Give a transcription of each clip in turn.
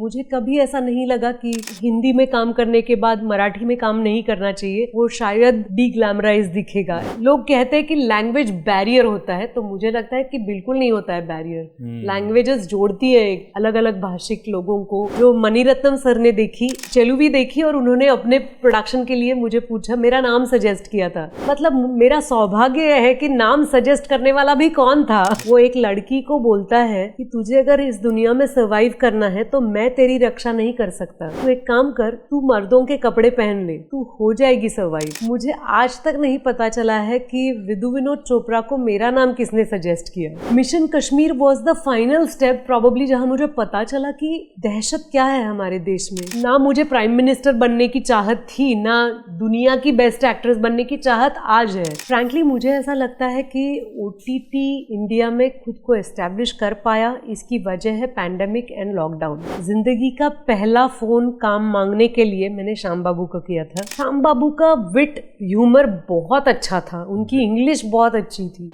मुझे कभी ऐसा नहीं लगा कि हिंदी में काम करने के बाद मराठी में काम नहीं करना चाहिए, वो शायद डीग्लैमराइज दिखेगा। लोग कहते हैं कि लैंग्वेज बैरियर होता है, तो मुझे लगता है कि बिल्कुल नहीं होता है बैरियर। लैंग्वेजेस जोड़ती है अलग अलग भाषिक लोगों को। जो मणिरत्नम सर ने देखी, चेलुवी देखी, और उन्होंने अपने प्रोडक्शन के लिए मुझे पूछा, मेरा नाम सजेस्ट किया था। मतलब मेरा सौभाग्य है कि नाम सजेस्ट करने वाला भी कौन था। वो एक लड़की को बोलता है कि तुझे अगर इस दुनिया में सर्वाइव करना है तो मैं तेरी रक्षा नहीं कर सकता, तू एक काम कर, तू मर्दों के कपड़े पहन ले, तू हो जाएगी सर्वाइव। मुझे आज तक नहीं पता चला है कि विदु विनोद चोपड़ा को मेरा नाम किसने सजेस्ट किया। Mission Kashmir was the final step probably, जहां मुझे पता चला कि दहशत क्या है हमारे देश में। ना मुझे प्राइम मिनिस्टर बनने की चाहत थी, ना दुनिया की बेस्ट एक्ट्रेस बनने की चाहत आज है। फ्रैंकली मुझे ऐसा लगता है कि OTT इंडिया में खुद को एस्टैब्लिश कर पाया, इसकी वजह है पैंडेमिक एंड लॉकडाउन। जिंदगी का पहला फोन काम मांगने के लिए मैंने श्याम बाबू को किया था। श्याम बाबू का विट ह्यूमर बहुत अच्छा था, उनकी इंग्लिश बहुत अच्छी थी।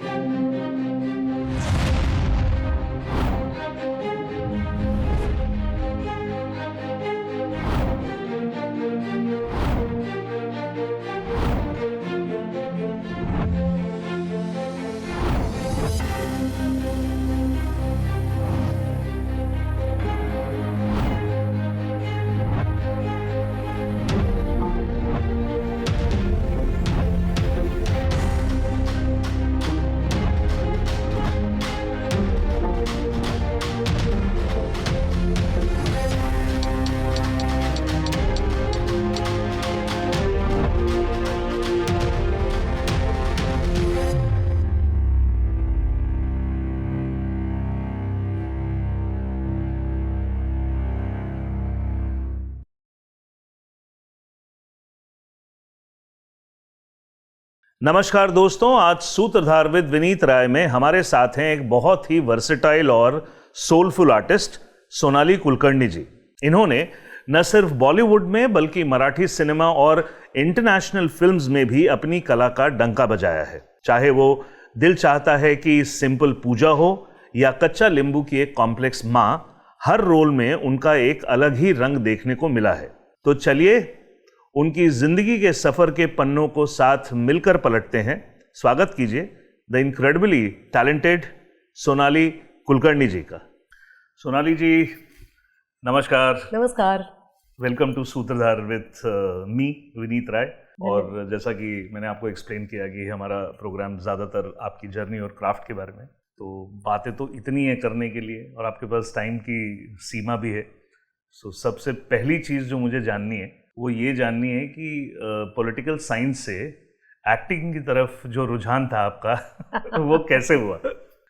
नमस्कार दोस्तों, आज सूत्रधार विद विनीत राय में हमारे साथ हैं एक बहुत ही वर्सेटाइल और सोलफुल आर्टिस्ट सोनाली कुलकर्णी जी। इन्होंने न सिर्फ बॉलीवुड में बल्कि मराठी सिनेमा और इंटरनेशनल फिल्म्स में भी अपनी कला का डंका बजाया है। चाहे वो दिल चाहता है कि सिंपल पूजा हो या कच्चा नींबू की एक कॉम्प्लेक्स माँ, हर रोल में उनका एक अलग ही रंग देखने को मिला है। तो चलिए उनकी जिंदगी के सफर के पन्नों को साथ मिलकर पलटते हैं। स्वागत कीजिए the incredibly talented Sonali Kulkarni ji का। सोनाली जी नमस्कार। नमस्कार। Welcome to Sutradhar with me Vineet Rai. और जैसा कि मैंने आपको एक्सप्लेन किया कि हमारा प्रोग्राम ज़्यादातर आपकी जर्नी और क्राफ्ट के बारे में, तो बातें तो इतनी है करने के लिए और आपके पास टाइम की सीमा भी है। सो सबसे पहली चीज़ जो मुझे जाननी है वो ये जाननी है कि पॉलिटिकल साइंस से एक्टिंग की तरफ जो रुझान था आपका वो कैसे हुआ?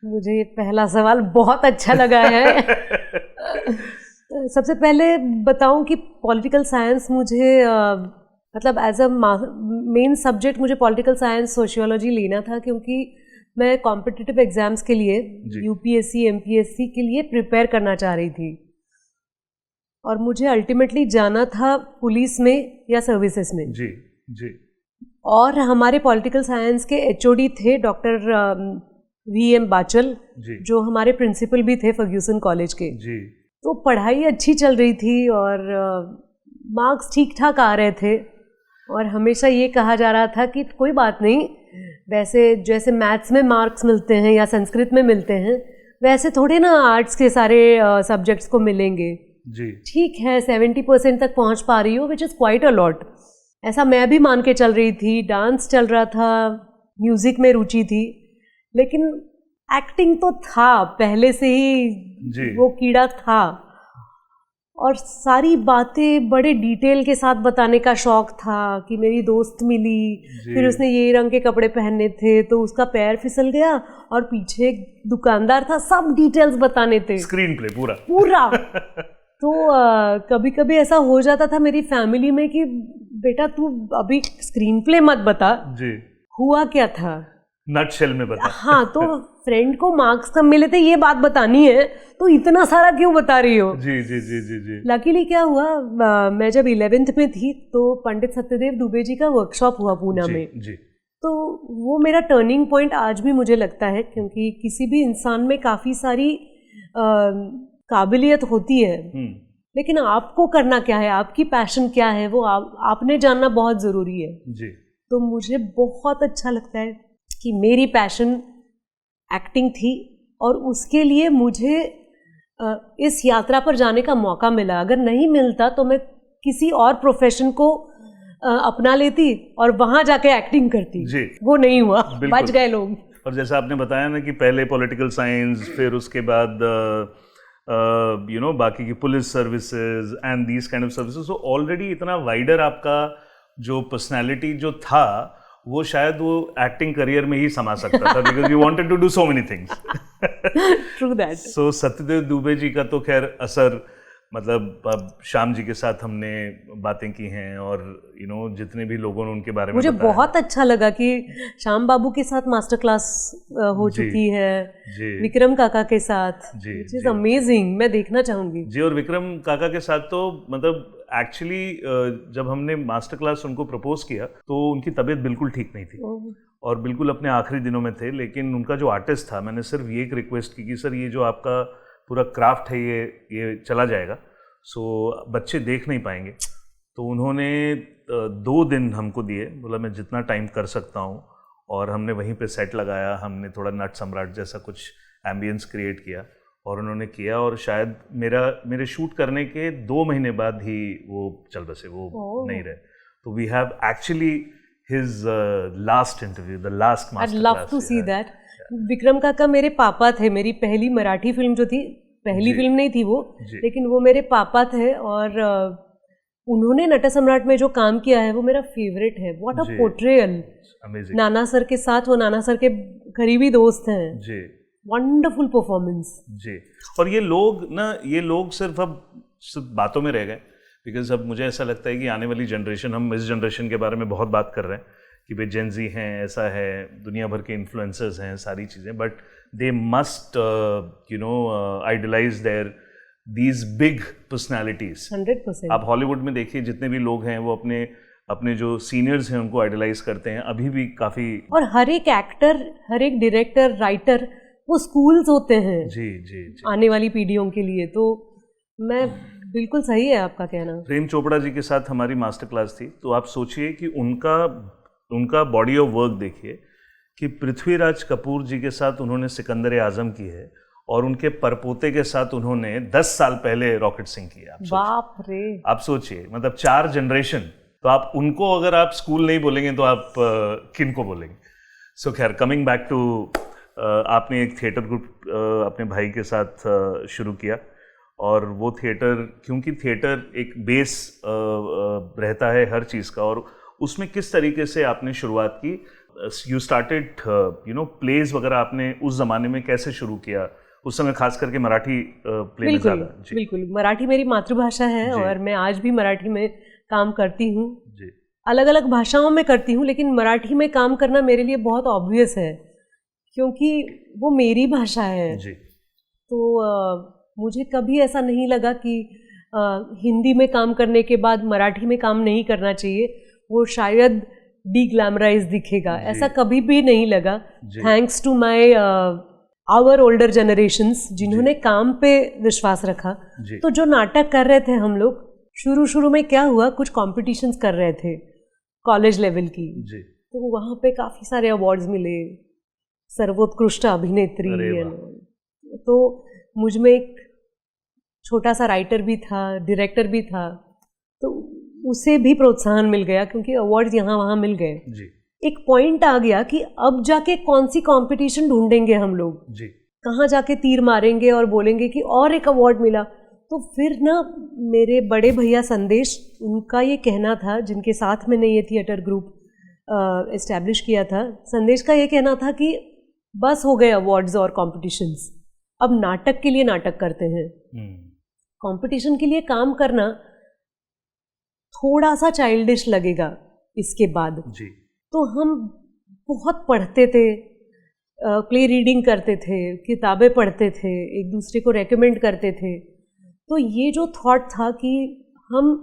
मुझे ये पहला सवाल बहुत अच्छा लगा है। सबसे पहले बताऊं कि पॉलिटिकल साइंस मुझे मतलब एज अ मेन सब्जेक्ट मुझे पॉलिटिकल साइंस सोशियोलॉजी लेना था, क्योंकि मैं कॉम्पिटिटिव एग्जाम्स के लिए UPSC MPSC के लिए प्रिपेयर करना चाह रही थी और मुझे अल्टीमेटली जाना था पुलिस में या सर्विसेज में। जी जी। और हमारे पॉलिटिकल साइंस के HOD थे डॉक्टर VM बाचल, जो हमारे प्रिंसिपल भी थे फर्ग्यूसन कॉलेज के। जी। तो पढ़ाई अच्छी चल रही थी और मार्क्स ठीक ठाक आ रहे थे और हमेशा ये कहा जा रहा था कि कोई बात नहीं, वैसे जैसे मैथ्स में मार्क्स मिलते हैं या संस्कृत में मिलते हैं, वैसे थोड़े ना आर्ट्स के सारे सब्जेक्ट्स को मिलेंगे। जी ठीक है, 70% तक पहुंच पा रही हो, which is quite a lot. ऐसा मैं भी मान के चल रही थी। डांस चल रहा था, म्यूजिक में रुचि थी, लेकिन एक्टिंग तो था पहले से ही, वो कीड़ा था और सारी बातें बड़े डिटेल के साथ बताने का शौक था कि मेरी दोस्त मिली, फिर उसने ये रंग के कपड़े पहने थे तो उसका पैर फिसल गया और पीछे एक दुकानदार था, सब डिटेल्स बताने थे, स्क्रीन प्ले पूरा पूरा। तो कभी कभी ऐसा हो जाता था मेरी फैमिली में कि बेटा तू अभी स्क्रीन प्ले मत बता, जी हुआ क्या था नटशेल में बता। हाँ, तो फ्रेंड को मार्क्स कम मिले थे ये बात बतानी है तो इतना सारा क्यों बता रही हो। जी जी जी जी जी। लकीली क्या हुआ, मैं जब 11th में थी तो पंडित सत्यदेव दुबे जी का वर्कशॉप हुआ पूना में। जी। तो वो मेरा टर्निंग पॉइंट आज भी मुझे लगता है, क्योंकि किसी भी इंसान में काफ़ी सारी काबिलियत होती है लेकिन आपको करना क्या है, आपकी पैशन क्या है, वो आपने जानना बहुत ज़रूरी है जी। तो मुझे बहुत अच्छा लगता है कि मेरी पैशन एक्टिंग थी और उसके लिए मुझे इस यात्रा पर जाने का मौका मिला। अगर नहीं मिलता तो मैं किसी और प्रोफेशन को अपना लेती और वहाँ जाके एक्टिंग करती जी। वो नहीं हुआ, बिल्कुल। बच गए लोग। और जैसा आपने बताया ना कि पहले पॉलिटिकल साइंस, फिर उसके बाद बाकी की police services and these kind of services, so already इतना वाइडर आपका जो पर्सनालिटी जो था वो शायद वो एक्टिंग करियर में ही समा सकता था because you wanted to do so many things. True that. So Satyadev Dubey ji का तो खैर असर, मतलब अब श्याम जी के साथ हमने बातें की हैं और जितने भी लोगों ने उनके बारे में मुझे बताया, बहुत अच्छा लगा कि श्याम बाबू के साथ मास्टर क्लास हो चुकी है, जी विक्रम काका के साथ, जी, विच इज अमेजिंग, मैं देखना चाहूंगी। जी। और विक्रम काका के साथ तो मतलब एक्चुअली जब हमने मास्टर क्लास उनको प्रपोज किया तो उनकी तबीयत बिल्कुल ठीक नहीं थी और बिल्कुल अपने आखिरी दिनों में थे, लेकिन उनका जो आर्टिस्ट था, मैंने सिर्फ ये एक रिक्वेस्ट की कि सर ये जो आपका पूरा क्राफ्ट है ये चला जाएगा, सो बच्चे देख नहीं पाएंगे। तो उन्होंने 2 दिन हमको दिए, बोला मैं जितना टाइम कर सकता हूँ, और हमने वहीं पे सेट लगाया, हमने थोड़ा नट सम्राट जैसा कुछ एम्बियंस क्रिएट किया और उन्होंने किया, और शायद मेरे शूट करने के 2 महीने बाद ही वो चल बसे, वो नहीं रहे। तो we have actually his last interview, the last master class. I'd love to see that। Vikram काका मेरे पापा थे, मेरी पहली मराठी फिल्म जो थी, पहली फिल्म नहीं थी वो, लेकिन वो मेरे पापा थे और उन्होंने नट सम्राट में जो काम किया है वो मेरा फेवरेट है। What a portrayal, amazing. Nana sir के साथ, वो नाना सर के करीबी दोस्त हैं जी, वंडरफुल परफॉर्मेंस। जी। और ये लोग सिर्फ बातों में रह गए, बिकॉज अब मुझे ऐसा लगता है कि आने वाली जनरेशन, हम इस जनरेशन के बारे में बहुत बात कर रहे हैं कि भाई जेनजी हैं, ऐसा है, दुनिया भर के इन्फ्लुएंसर्स हैं, सारी चीज़ें, but they must idolize their these big personalities. 100%। आप हॉलीवुड में देखिए, जितने भी लोग हैं वो अपने जो सीनियर्स हैं उनको आइडलाइज करते हैं अभी भी काफ़ी। और हर एक एक्टर, हर एक डायरेक्टर, राइटर, वो स्कूल्स होते हैं जी जी जी आने वाली पीढ़ियों के लिए। तो मैं बिल्कुल सही है आपका कहना। प्रेम चोपड़ा जी के साथ हमारी मास्टर क्लास थी, तो आप सोचिए कि उनका बॉडी ऑफ वर्क देखिए कि पृथ्वीराज कपूर जी के साथ उन्होंने सिकंदर आजम की है और उनके परपोते के साथ उन्होंने 10 साल पहले रॉकेट सिंह किया। बाप रे, आप सोचिए, मतलब 4 जनरेशन। तो आप उनको अगर आप स्कूल नहीं बोलेंगे तो आप किन को बोलेंगे? सो खैर, कमिंग बैक टू, आपने एक थिएटर ग्रुप अपने भाई के साथ शुरू किया, और वो थिएटर, क्योंकि थिएटर एक बेस रहता है हर चीज़ का, और उसमें किस तरीके से आपने शुरुआत की? यू स्टार्टेड प्लेज वगैरह, आपने उस ज़माने में कैसे शुरू किया? उस समय खास करके मराठी प्ले में ज़्यादा। बिल्कुल, मराठी मेरी मातृभाषा है और मैं आज भी मराठी में काम करती हूँ। अलग अलग भाषाओं में करती हूँ, लेकिन मराठी में काम करना मेरे लिए बहुत ऑब्वियस है क्योंकि वो मेरी भाषा है जी। तो मुझे कभी ऐसा नहीं लगा कि हिंदी में काम करने के बाद मराठी में काम नहीं करना चाहिए, वो शायद डीग्लैमराइज दिखेगा, ऐसा कभी भी नहीं लगा। Thanks to my our older generations, जिन्होंने काम पे विश्वास रखा। तो जो नाटक कर रहे थे हम लोग, शुरू में क्या हुआ, कुछ कॉम्पिटिशन्स कर रहे थे कॉलेज लेवल की, तो वहाँ पे काफ़ी सारे अवार्ड्स मिले, सर्वोत्कृष्ट अभिनेत्री। तो मुझ में एक छोटा सा राइटर भी था, डायरेक्टर भी था, तो उसे भी प्रोत्साहन मिल गया क्योंकि अवार्ड्स यहाँ वहाँ मिल गए जी। एक पॉइंट आ गया कि अब जाके कौन सी कंपटीशन ढूंढेंगे हम लोग जी, कहाँ जाके तीर मारेंगे और बोलेंगे कि और एक अवार्ड मिला। तो फिर ना मेरे बड़े भैया संदेश, उनका ये कहना था, जिनके साथ मैंने ये थिएटर ग्रुप एस्टैब्लिश किया था, संदेश का ये कहना था कि बस हो गए अवार्ड्स और कॉम्पिटिशन्स, अब नाटक के लिए नाटक करते हैं। कंपटीशन के लिए काम करना थोड़ा सा चाइल्डिश लगेगा इसके बाद जी। तो हम बहुत पढ़ते थे, प्ले रीडिंग करते थे, किताबें पढ़ते थे, एक दूसरे को रेकमेंड करते थे। तो ये जो थॉट था कि हम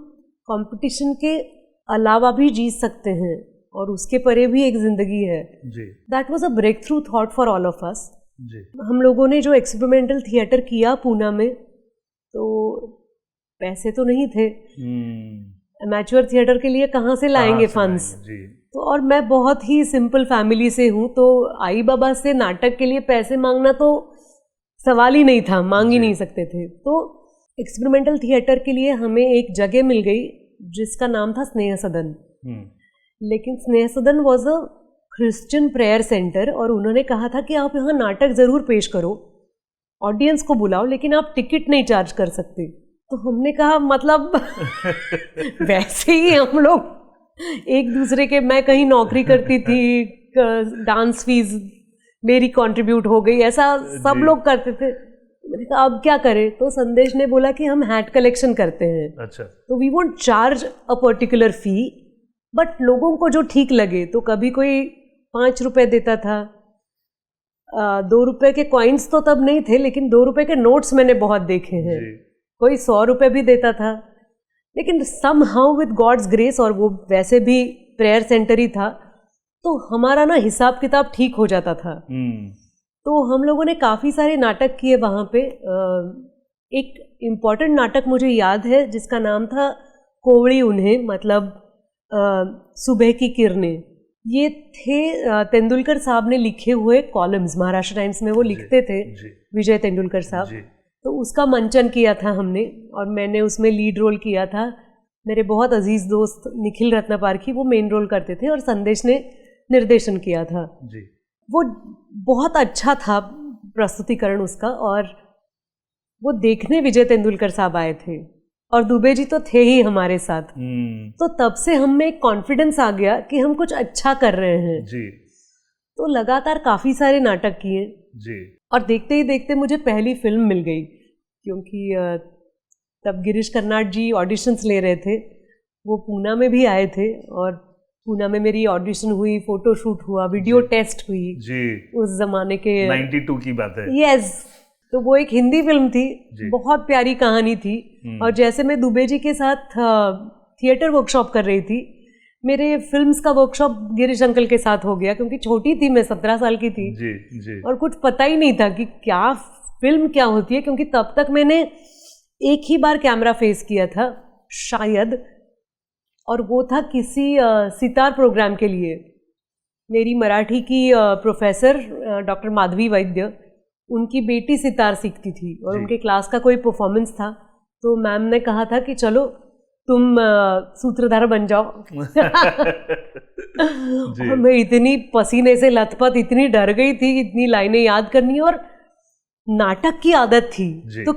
कंपटीशन के अलावा भी जी सकते हैं और उसके परे भी एक जिंदगी है, that was a breakthrough thought for all of us. हम लोगों ने जो एक्सपेरिमेंटल थिएटर किया पूना में, तो पैसे तो नहीं थे, अमेच्योर थिएटर के लिए कहाँ से लाएंगे फंड्स। तो और मैं बहुत ही सिंपल फैमिली से हूँ, तो आई बाबा से नाटक के लिए पैसे मांगना तो सवाल ही नहीं था, मांग ही नहीं सकते थे। तो एक्सपेरिमेंटल थिएटर के लिए हमें एक जगह मिल गई जिसका नाम था स्नेह सदन। लेकिन स्नेह सदन was a Christian prayer centre, और उन्होंने कहा था कि आप यहाँ नाटक ज़रूर पेश करो, ऑडियंस को बुलाओ, लेकिन आप टिकट नहीं चार्ज कर सकते। तो हमने कहा मतलब वैसे ही हम लोग एक दूसरे के, मैं कहीं नौकरी करती थी, डांस फीस मेरी कंट्रीब्यूट हो गई, ऐसा सब लोग करते थे। मैंने कहा अब क्या करें, तो संदेश ने बोला कि हम हैट कलेक्शन करते हैं। अच्छा। तो we won't charge a particular fee, but लोगों को जो ठीक लगे, तो कभी कोई 5 रुपए देता था, 2 रुपए के कॉइन्स तो तब नहीं थे, लेकिन 2 रुपए के नोट्स मैंने बहुत देखे हैं, कोई 100 रुपए भी देता था। लेकिन somehow with God's grace, और वो वैसे भी प्रेयर सेंटर ही था, तो हमारा ना हिसाब किताब ठीक हो जाता था। तो हम लोगों ने काफ़ी सारे नाटक किए वहाँ पे। एक इम्पॉर्टेंट नाटक मुझे याद है जिसका नाम था कोवड़ी उन्हें, मतलब सुबह की किरणें। ये थे तेंदुलकर साहब ने लिखे हुए कॉलम्स, महाराष्ट्र टाइम्स में वो लिखते थे, विजय तेंदुलकर साहब। तो उसका मंचन किया था हमने, और मैंने उसमें लीड रोल किया था। मेरे बहुत अजीज दोस्त निखिल रत्नापारखी वो मेन रोल करते थे, और संदेश ने निर्देशन किया था जी। वो बहुत अच्छा था प्रस्तुतिकरण उसका, और वो देखने विजय तेंदुलकर साहब आए थे, और दुबे जी तो थे ही हमारे साथ। तो तब से हम में एक कॉन्फिडेंस आ गया कि हम कुछ अच्छा कर रहे हैं जी। तो लगातार काफ़ी सारे नाटक किए जी, और देखते ही देखते मुझे पहली फिल्म मिल गई, क्योंकि तब गिरीश कर्नाड जी ऑडिशंस ले रहे थे। वो पूना में भी आए थे, और पूना में मेरी ऑडिशन हुई, फोटो शूट हुआ, वीडियो टेस्ट हुई जी। उस जमाने के 92 की बात है। यस। तो वो एक हिंदी फिल्म थी, बहुत प्यारी कहानी थी। और जैसे मैं दुबे जी के साथ थिएटर वर्कशॉप कर रही थी, मेरे फिल्म्स का वर्कशॉप गिरीश अंकल के साथ हो गया, क्योंकि छोटी थी मैं, 17 साल की थी जी, जी। और कुछ पता ही नहीं था कि क्या फिल्म क्या होती है, क्योंकि तब तक मैंने एक ही बार कैमरा फेस किया था शायद, और वो था किसी सितार प्रोग्राम के लिए। मेरी मराठी की प्रोफेसर डॉक्टर माधवी वैद्य, उनकी बेटी सितार सीखती थी, और उनके क्लास का कोई परफॉर्मेंस था, तो मैम ने कहा था कि चलो तुम सूत्रधार बन जाओ। और मैं इतनी पसीने से लथपथ, इतनी डर गई थी, इतनी लाइनें याद करनी, और नाटक की आदत थी तो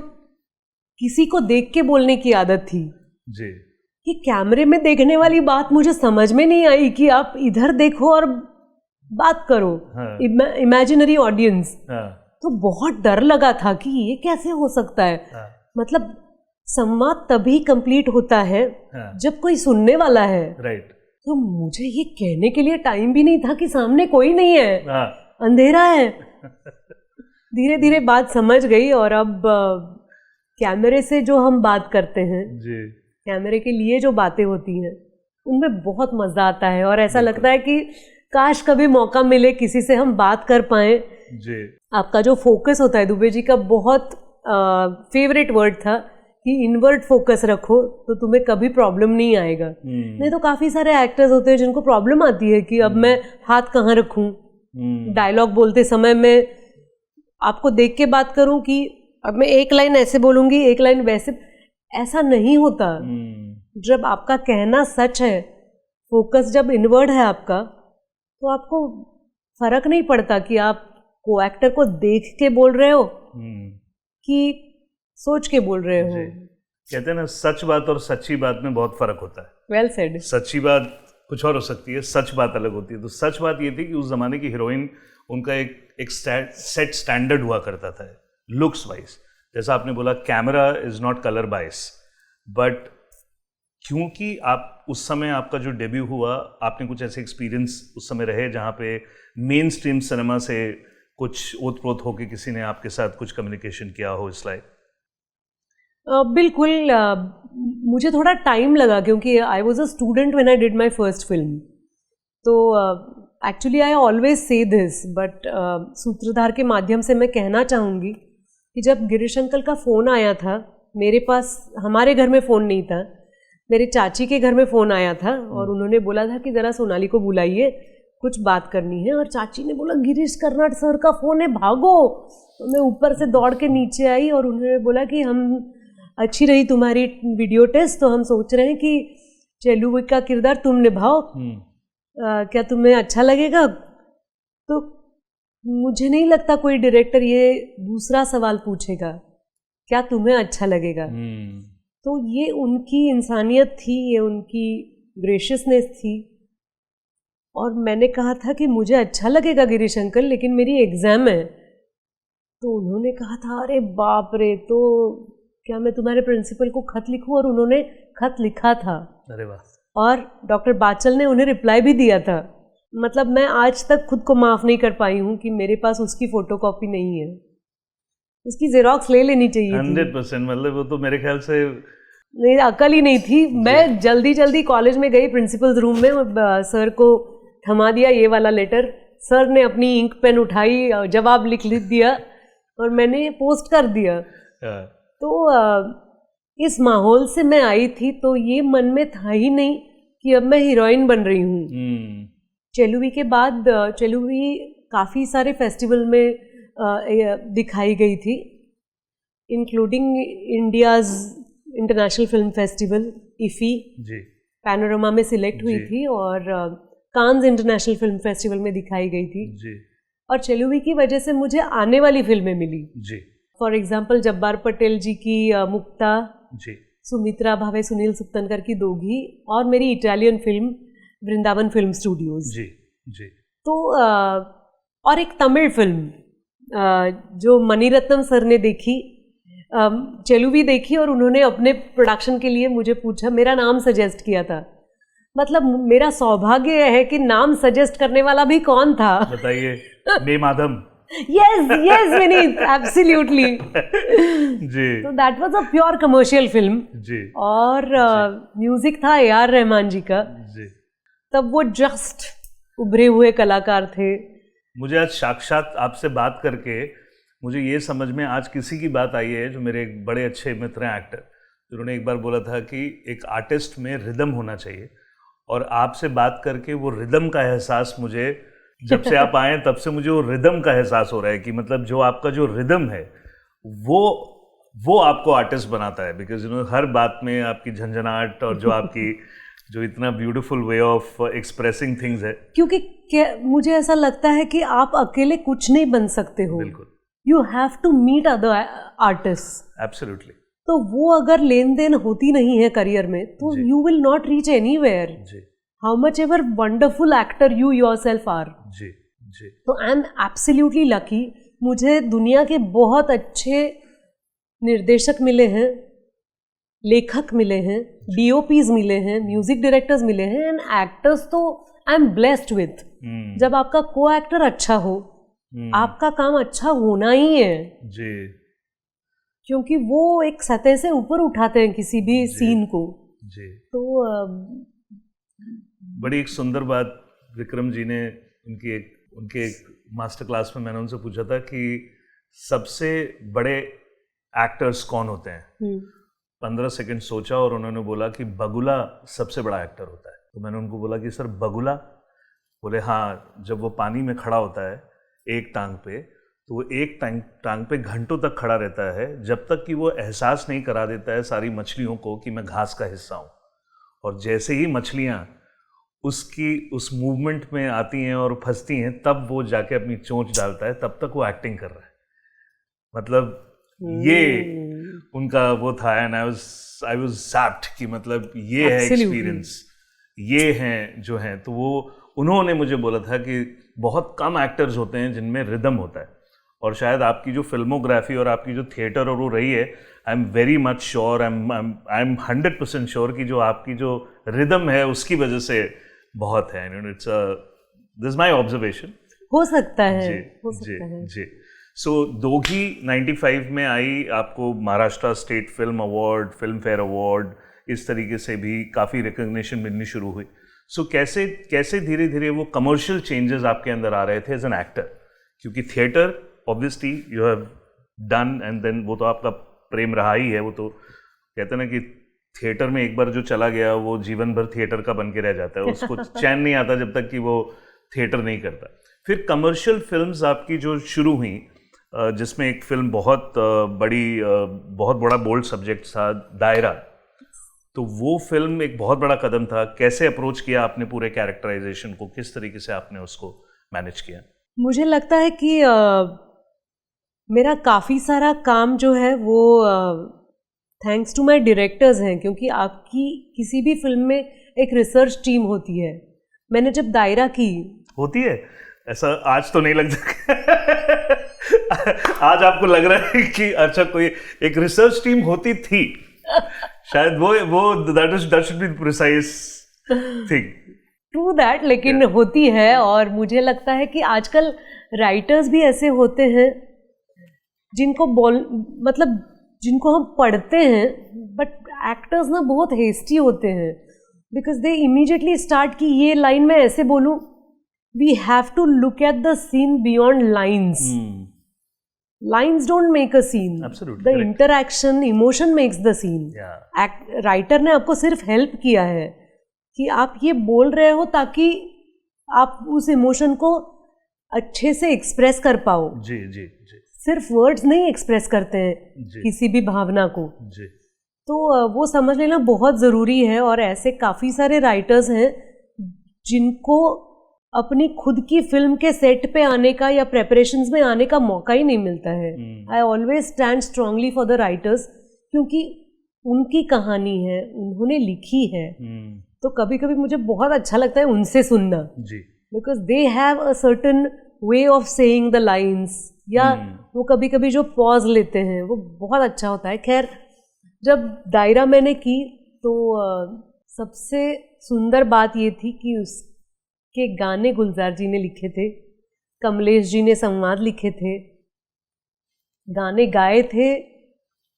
किसी को देख के बोलने की आदत थी जी। कि कैमरे में देखने वाली बात मुझे समझ में नहीं आई कि आप इधर देखो और बात करो, इमेजिनरी ऑडियंस। तो बहुत डर लगा था कि ये कैसे हो सकता है। मतलब संवाद तभी कंप्लीट होता है जब कोई सुनने वाला है। राइट। तो मुझे ये कहने के लिए टाइम भी नहीं था कि सामने कोई नहीं है, अंधेरा है। धीरे धीरे बात समझ गई, और अब कैमरे से जो हम बात करते हैं जी, कैमरे के लिए जो बातें होती हैं, उनमें बहुत मजा आता है, और ऐसा लगता है कि काश कभी मौका मिले किसी से हम बात कर पाए जी। आपका जो फोकस होता है, दुबे जी का बहुत फेवरेट वर्ड था कि इनवर्ड फोकस रखो तो तुम्हें कभी प्रॉब्लम नहीं आएगा। नहीं तो काफी सारे एक्टर्स होते हैं जिनको प्रॉब्लम आती है कि अब मैं हाथ कहाँ रखूं, डायलॉग बोलते समय मैं आपको देख के बात करूं कि अब मैं एक लाइन ऐसे बोलूंगी, एक लाइन वैसे। ऐसा नहीं होता। जब आपका कहना सच है, फोकस जब इनवर्ड है आपका, तो आपको फर्क नहीं पड़ता कि आप को एक्टर को देख के बोल रहे हो कि सोच के बोल रहे हो। कहते हैं ना, सच बात और सच्ची बात में बहुत फर्क होता है। Well said. सच्ची बात कुछ और हो सकती है, सच बात अलग होती है। तो सच बात ये थी कि उस जमाने की हीरोइन, उनका एक सेट स्टैंडर्ड हुआ करता था लुक्स वाइज। जैसा आपने बोला, camera is not colour bias, but क्योंकि आप उस समय, आपका जो डेब्यू हुआ, आपने कुछ ऐसे एक्सपीरियंस उस समय रहे जहाँ पे मेन स्ट्रीम सिनेमा से कुछ ओत-प्रोत होके किसी ने आपके साथ कुछ कम्युनिकेशन किया हो इस लाइक? बिल्कुल। मुझे थोड़ा टाइम लगा, क्योंकि I was a student when I did my first film. तो actually I always say this, but Sutradhar के माध्यम से मैं कहना चाहूँगी कि जब गिरीश अंकल का फ़ोन आया था मेरे पास, हमारे घर में फ़ोन नहीं था, मेरे चाची के घर में फ़ोन आया था और उन्होंने बोला था कि ज़रा सोनाली को बुलाइए, कुछ बात करनी है। और चाची ने बोला गिरीश कर्नाड सर का फ़ोन है, भागो। तो मैं ऊपर से दौड़ के नीचे आई और उन्होंने बोला कि हम, अच्छी रही तुम्हारी वीडियो टेस्ट, तो हम सोच रहे हैं कि चेलुवी का किरदार तुम निभाओ, क्या तुम्हें अच्छा लगेगा? तो मुझे नहीं लगता कोई डायरेक्टर ये दूसरा सवाल पूछेगा, क्या तुम्हें अच्छा लगेगा? तो ये उनकी इंसानियत थी, ये उनकी ग्रेशियसनेस थी। और मैंने कहा था कि मुझे अच्छा लगेगा गिरीश अंकल, लेकिन मेरी एग्ज़ाम है। तो उन्होंने कहा था अरे बाप रे, तो क्या मैं तुम्हारे प्रिंसिपल को खत लिखूं? और उन्होंने खत लिखा था। अरे वाह। और डॉक्टर बाचल ने उन्हें रिप्लाई भी दिया था। मतलब मैं आज तक खुद को माफ़ नहीं कर पाई हूँ कि मेरे पास उसकी फ़ोटोकॉपी नहीं है, उसकी जेरोक्स ले लेनी चाहिए 100%। मतलब वो तो मेरे ख्याल से मेरी अकल ही नहीं थी। मैं जल्दी जल्दी कॉलेज में गई प्रिंसिपल्स रूम में और सर को थमा दिया ये वाला लेटर। सर ने अपनी इंक पेन उठाई, जवाब लिख दिया और मैंने पोस्ट कर दिया। तो इस माहौल से मैं आई थी, तो ये मन में था ही नहीं कि अब मैं हीरोइन बन रही हूँ। चेलुवी के बाद चेलुवी काफ़ी सारे फेस्टिवल में दिखाई गई थी, including India's international film festival IFFI, panorama में सिलेक्ट हुई थी और कांस इंटरनेशनल फिल्म फेस्टिवल में दिखाई गई थी जी। और चेलुवी की वजह से मुझे आने वाली फिल्में मिली जी। फॉर एग्जाम्पल जब्बार पटेल जी की मुक्ता जी, सुमित्रा भावे, सुनील सुक्तनकर की दोघी, और मेरी Italian film Vrindavan film studios जी जी। तो और एक तमिल फिल्म जो मणिरत्नम सर ने देखी, चेलुवी देखी और उन्होंने अपने प्रोडक्शन के लिए मुझे पूछा, मेरा नाम सजेस्ट किया था। मतलब मेरा सौभाग्य है कि नाम सजेस्ट करने वाला भी कौन था, बताइए? मे माधम। Yes, yes, Vineet, absolutely. जी। तो that was a pure commercial film. जी। और म्यूजिक था A.R. रहमान जी का। जी। तब वो जस्ट उभरे हुए कलाकार थे। मुझे आज साक्षात आपसे बात करके मुझे ये समझ में आज किसी की बात आई है, जो मेरे एक बड़े अच्छे मित्र हैं एक्टर, जिन्होंने एक बार बोला था कि एक आर्टिस्ट में रिदम होना चाहिए, और आपसे बात करके वो रिदम का एहसास मुझे, जब से आप आए तब से मुझे वो रिदम का एहसास हो रहा है कि मतलब जो आपका जो रिदम है वो आपको आर्टिस्ट बनाता है। बिकॉज हर बात में आपकी झंझनाहट और जो आपकी जो इतना beautiful way of expressing things है। क्योंकि मुझे ऐसा लगता है कि आप अकेले कुछ नहीं बन सकते हो। बिल्कुल। You have to meet other artist. Absolutely. तो वो अगर लेन देन होती नहीं है करियर में, तो you will not reach anywhere. जी। How much ever wonderful actor you yourself are. जी जी। तो आई एम एब्सोल्युटली लकी, मुझे दुनिया के बहुत अच्छे निर्देशक मिले हैं, लेखक मिले हैं, DOPs मिले हैं, म्यूजिक डायरेक्टर्स मिले हैं, एंड एक्टर्स तो आई एम ब्लेस्ड विथ। जब आपका को एक्टर अच्छा हो, आपका काम अच्छा होना ही है जी, क्योंकि वो एक सतह से ऊपर उठाते हैं किसी भी सीन को जी। तो बड़ी एक सुंदर बात विक्रम जी ने उनके एक मास्टर क्लास में मैंने उनसे पूछा था कि सबसे बड़े एक्टर्स कौन होते हैं। 15 सेकंड सोचा और उन्होंने बोला कि बगुला सबसे बड़ा एक्टर होता है। तो मैंने उनको बोला कि सर बगुला? बोले हाँ, जब वो पानी में खड़ा होता है एक टांग पे, तो वो एक टांग पे घंटों तक खड़ा रहता है, जब तक कि वो एहसास नहीं करा देता है सारी मछलियों को कि मैं घास का हिस्सा हूँ। और जैसे ही मछलियाँ उसकी उस मूवमेंट में आती हैं और फंसती हैं, तब वो जाके अपनी चोंच डालता है, तब तक वो एक्टिंग कर रहा है। मतलब ये उनका वो था, एंड आई वाज zapped कि मतलब ये है एक्सपीरियंस, ये हैं जो हैं। तो वो उन्होंने मुझे बोला था कि बहुत कम एक्टर्स होते हैं जिनमें रिदम होता है, और शायद आपकी जो फिल्मोग्राफी और आपकी जो थिएटर और वो रही है, I am very much sure, I am 100% sure कि जो आपकी जो रिदम है उसकी वजह से बहुत है। It's this my observation. हो सकता है जी, हो सकता है जी। सो दोघी 95 में आई, आपको Maharashtra state film award, film fair award, इस तरीके से भी काफ़ी रिकग्निशन मिलनी शुरू हुई। सो कैसे धीरे धीरे वो कमर्शियल चेंजेस आपके अंदर आ रहे थे एज एन एक्टर? क्योंकि theatre obviously you have done, and then वो तो आपका प्रेम रहा ही है। वो तो कहते हैं ना कि थिएटर में एक बार जो चला गया वो जीवन भर थिएटर का बन के रह जाता है, उसको चैन नहीं आता जब तक कि वो थिएटर नहीं करता। फिर कमर्शियल फिल्म्स आपकी जो शुरू हुई, जिसमें एक फिल्म बहुत बहुत बड़ा बोल्ड सब्जेक्ट था, दायरा, तो वो फिल्म एक बहुत बड़ा कदम था। कैसे अप्रोच किया आपने पूरे कैरेक्टराइजेशन को, किस तरीके से आपने उसको मैनेज किया? मुझे लगता है कि मेरा काफ़ी सारा काम जो है वो थैंक्स टू माय डायरेक्टर्स हैं, क्योंकि आपकी किसी भी फिल्म में एक रिसर्च टीम होती है। मैंने जब दायरा की, होती है ऐसा आज तो नहीं लगता आज आपको लग रहा है कि अच्छा कोई एक रिसर्च टीम होती थी, शायद वो that should be precise thing. True that, लेकिन होती है। और मुझे लगता है कि आजकल राइटर्स भी ऐसे होते हैं जिनको जिनको हम पढ़ते हैं, बट एक्टर्स ना बहुत हेस्टी होते हैं, बिकॉज दे इमीडिएटली स्टार्ट कि ये लाइन मैं ऐसे बोलूं। We have to look at the scene beyond lines. Lines don't make a scene, the interaction, emotion makes the scene. Writer ने आपको सिर्फ हेल्प किया है कि आप ये बोल रहे हो ताकि आप उस इमोशन को अच्छे से एक्सप्रेस कर पाओ। जी जी जी। सिर्फ वर्ड्स नहीं एक्सप्रेस करते हैं किसी भी भावना को जी। तो वो समझ लेना बहुत ज़रूरी है। और ऐसे काफ़ी सारे राइटर्स हैं जिनको अपनी खुद की फिल्म के सेट पे आने का या प्रेपरेशंस में आने का मौका ही नहीं मिलता है। I always stand strongly for the writers, क्योंकि उनकी कहानी है, उन्होंने लिखी है। तो कभी कभी मुझे बहुत अच्छा लगता है उनसे सुनना, because they have a certain way of saying the lines, या वो कभी कभी जो पॉज लेते हैं वो बहुत अच्छा होता है। खैर, जब दायरा मैंने की तो सबसे सुंदर बात ये थी कि उसके गाने गुलजार जी ने लिखे थे, कमलेश जी ने संवाद लिखे थे, गाने गाए थे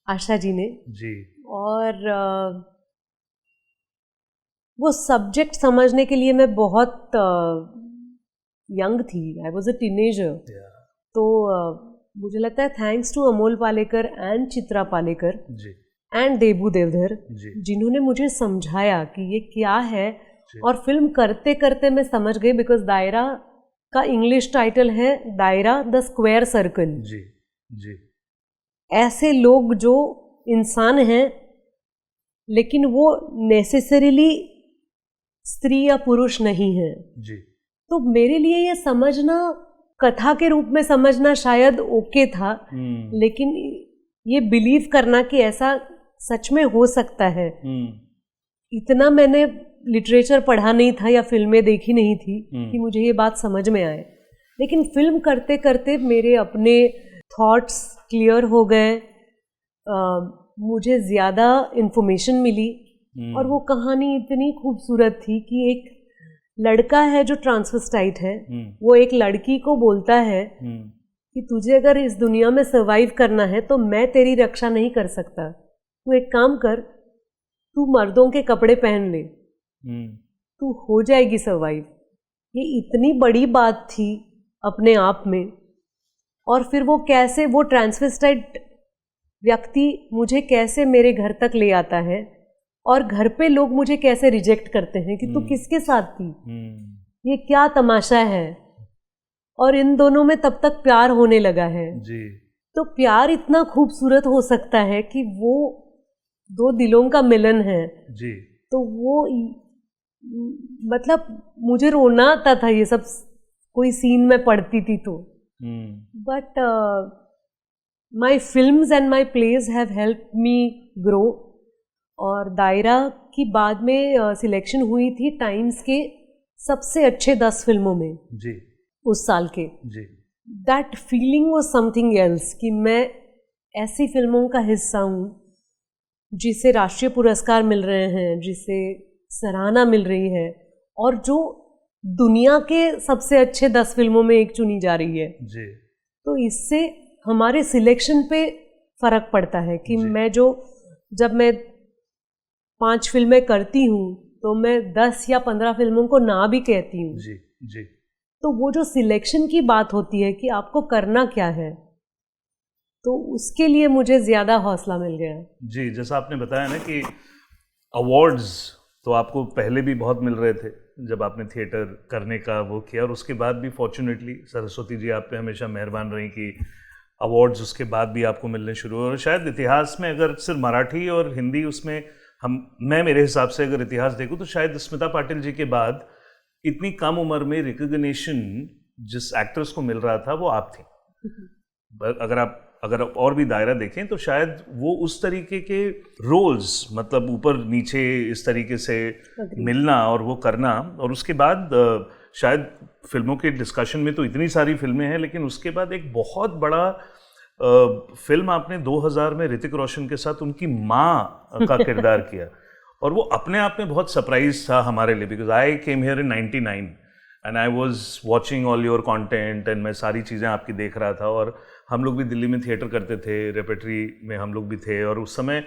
आशा जी ने जी। और वो सब्जेक्ट समझने के लिए मैं बहुत यंग थी, आई वॉज अ टीनेजर। तो मुझे लगता है thanks to Amol Palekar and Chitra Palekar and Debu Deodhar, जिन्होंने मुझे समझाया कि ये क्या है। और फिल्म करते करते मैं समझ गई, बिकॉज दायरा का इंग्लिश टाइटल है दायरा द स्क्वायर सर्कल। जी जी। ऐसे लोग जो इंसान हैं लेकिन वो नेसेसरीली स्त्री या पुरुष नहीं है जी। तो मेरे लिए ये समझना, कथा के रूप में समझना शायद ओके था, लेकिन ये बिलीव करना कि ऐसा सच में हो सकता है, इतना मैंने लिटरेचर पढ़ा नहीं था या फिल्में देखी नहीं थी कि मुझे ये बात समझ में आए। लेकिन फिल्म करते करते मेरे अपने थॉट्स क्लियर हो गए, मुझे ज़्यादा इन्फॉर्मेशन मिली। और वो कहानी इतनी खूबसूरत थी कि एक लड़का है जो ट्रांसवेस्टाइट है, वो एक लड़की को बोलता है कि तुझे अगर इस दुनिया में सर्वाइव करना है तो मैं तेरी रक्षा नहीं कर सकता, तू एक काम कर, तू मर्दों के कपड़े पहन ले, तू हो जाएगी सर्वाइव। ये इतनी बड़ी बात थी अपने आप में। और फिर वो कैसे, वो ट्रांसवेस्टाइट व्यक्ति मुझे कैसे मेरे घर तक ले आता है, और घर पे लोग मुझे कैसे रिजेक्ट करते हैं कि तू किसके साथ थी, ये क्या तमाशा है। और इन दोनों में तब तक प्यार होने लगा है जी। तो प्यार इतना खूबसूरत हो सकता है कि वो दो दिलों का मिलन है जी। तो वो मतलब मुझे रोना आता था ये सब कोई सीन में पढ़ती थी तो। But my films and my plays have help me grow. और दायरा की बाद में सिलेक्शन हुई थी टाइम्स के सबसे अच्छे 10 फिल्मों में जी, उस साल के जी। That feeling was something else कि मैं ऐसी फिल्मों का हिस्सा हूँ जिसे राष्ट्रीय पुरस्कार मिल रहे हैं, जिसे सराहना मिल रही है, और जो दुनिया के सबसे अच्छे 10 फिल्मों में एक चुनी जा रही है जी। तो इससे हमारे सिलेक्शन पे फर्क पड़ता है कि मैं जब मैं 5 फिल्में करती हूँ तो मैं 10 या 15 फिल्मों को ना भी कहती हूँ जी जी। तो वो जो सिलेक्शन की बात होती है कि आपको करना क्या है, तो उसके लिए मुझे ज़्यादा हौसला मिल गया। जी, जैसा आपने बताया ना कि अवार्ड्स तो आपको पहले भी बहुत मिल रहे थे जब आपने थिएटर करने का वो किया, और उसके बाद भी फॉर्चुनेटली सरस्वती जी आप पे हमेशा मेहरबान रही कि अवार्ड्स उसके बाद भी आपको मिलने शुरू हुए। और शायद इतिहास में अगर सिर्फ मराठी और हिंदी उसमें मैं मेरे हिसाब से अगर इतिहास देखूं तो शायद स्मिता पाटिल जी के बाद इतनी कम उम्र में रिकॉग्निशन जिस एक्ट्रेस को मिल रहा था वो आप थी। अगर और भी दायरा देखें तो शायद वो उस तरीके के रोल्स, मतलब ऊपर नीचे इस तरीके से मिलना और वो करना, और उसके बाद शायद फिल्मों के डिस्कशन में तो इतनी सारी फिल्में हैं, लेकिन उसके बाद एक बहुत बड़ा फिल्म आपने 2000 में ऋतिक रोशन के साथ उनकी माँ का किरदार किया, और वो अपने आप में बहुत सरप्राइज था हमारे लिए, because I came here in 99 and I was watching all your content and मैं सारी चीज़ें आपकी देख रहा था। और हम लोग भी दिल्ली में थिएटर करते थे, रेपेट्री में हम लोग भी थे, और उस समय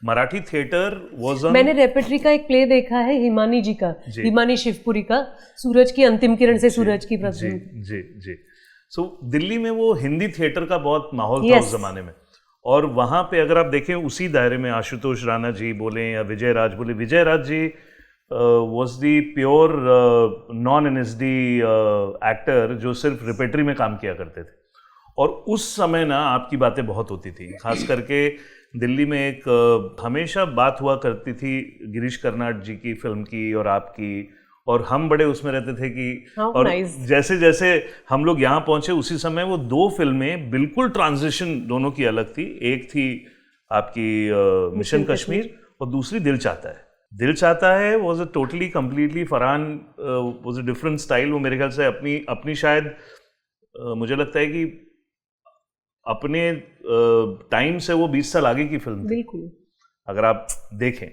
मराठी थिएटर वाज ऑन। मैंने रेपेट्री का एक प्ले देखा है हिमानी जी का, हिमानी शिवपुरी का, सूरज की अंतिम किरण से सूरज की प्रथम। जी जी। सो दिल्ली में वो हिंदी थिएटर का बहुत माहौल था उस जमाने में, और वहाँ पे अगर आप देखें उसी दायरे में आशुतोष राणा जी बोले या विजय राज बोले, Vijay Raj ji was the pure non NSD actor जो सिर्फ रिपेट्री में काम किया करते थे। और उस समय ना आपकी बातें बहुत होती थी, खास करके दिल्ली में एक हमेशा बात हुआ करती थी गिरीश कर्नाड जी की फिल्म की और आपकी, और हम बड़े उसमें रहते थे कि और जैसे जैसे हम लोग यहाँ पहुँचे उसी समय वो 2 फिल्में बिल्कुल ट्रांजिशन दोनों की अलग थी। एक थी आपकी मिशन कश्मीर और दूसरी दिल चाहता है। दिल चाहता है was a totally completely, Farhan was a different style. वो मेरे ख्याल से अपनी शायद मुझे लगता है कि अपने टाइम से वो 20 साल आगे की फिल्म थी बिल्कुल। अगर आप देखें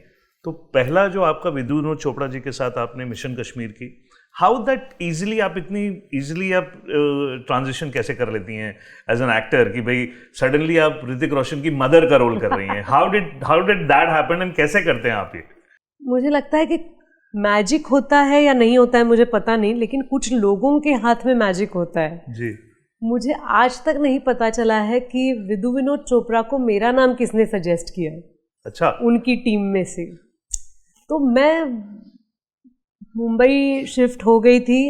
तो पहला जो आपका विनोद चोपड़ा जी के साथ आपने मिशन कश्मीर की, हाउ दैट इजीली आप इतनी इजीली आप ट्रांजिशन कैसे कर लेती हैं एज एन एक्टर कि भाई सडनली आप ऋतिक रोशन की मदर का रोल कर रही हैं? How did that happen and कैसे करते हैं आप ये? मुझे लगता है कि मैजिक होता है या नहीं होता है मुझे पता नहीं, लेकिन कुछ लोगों के हाथ में मैजिक होता है जी। मुझे आज तक नहीं पता चला है कि विनोद चोपड़ा को मेरा नाम किसने सजेस्ट किया। अच्छा। उनकी टीम में से। तो मैं मुंबई शिफ्ट हो गई थी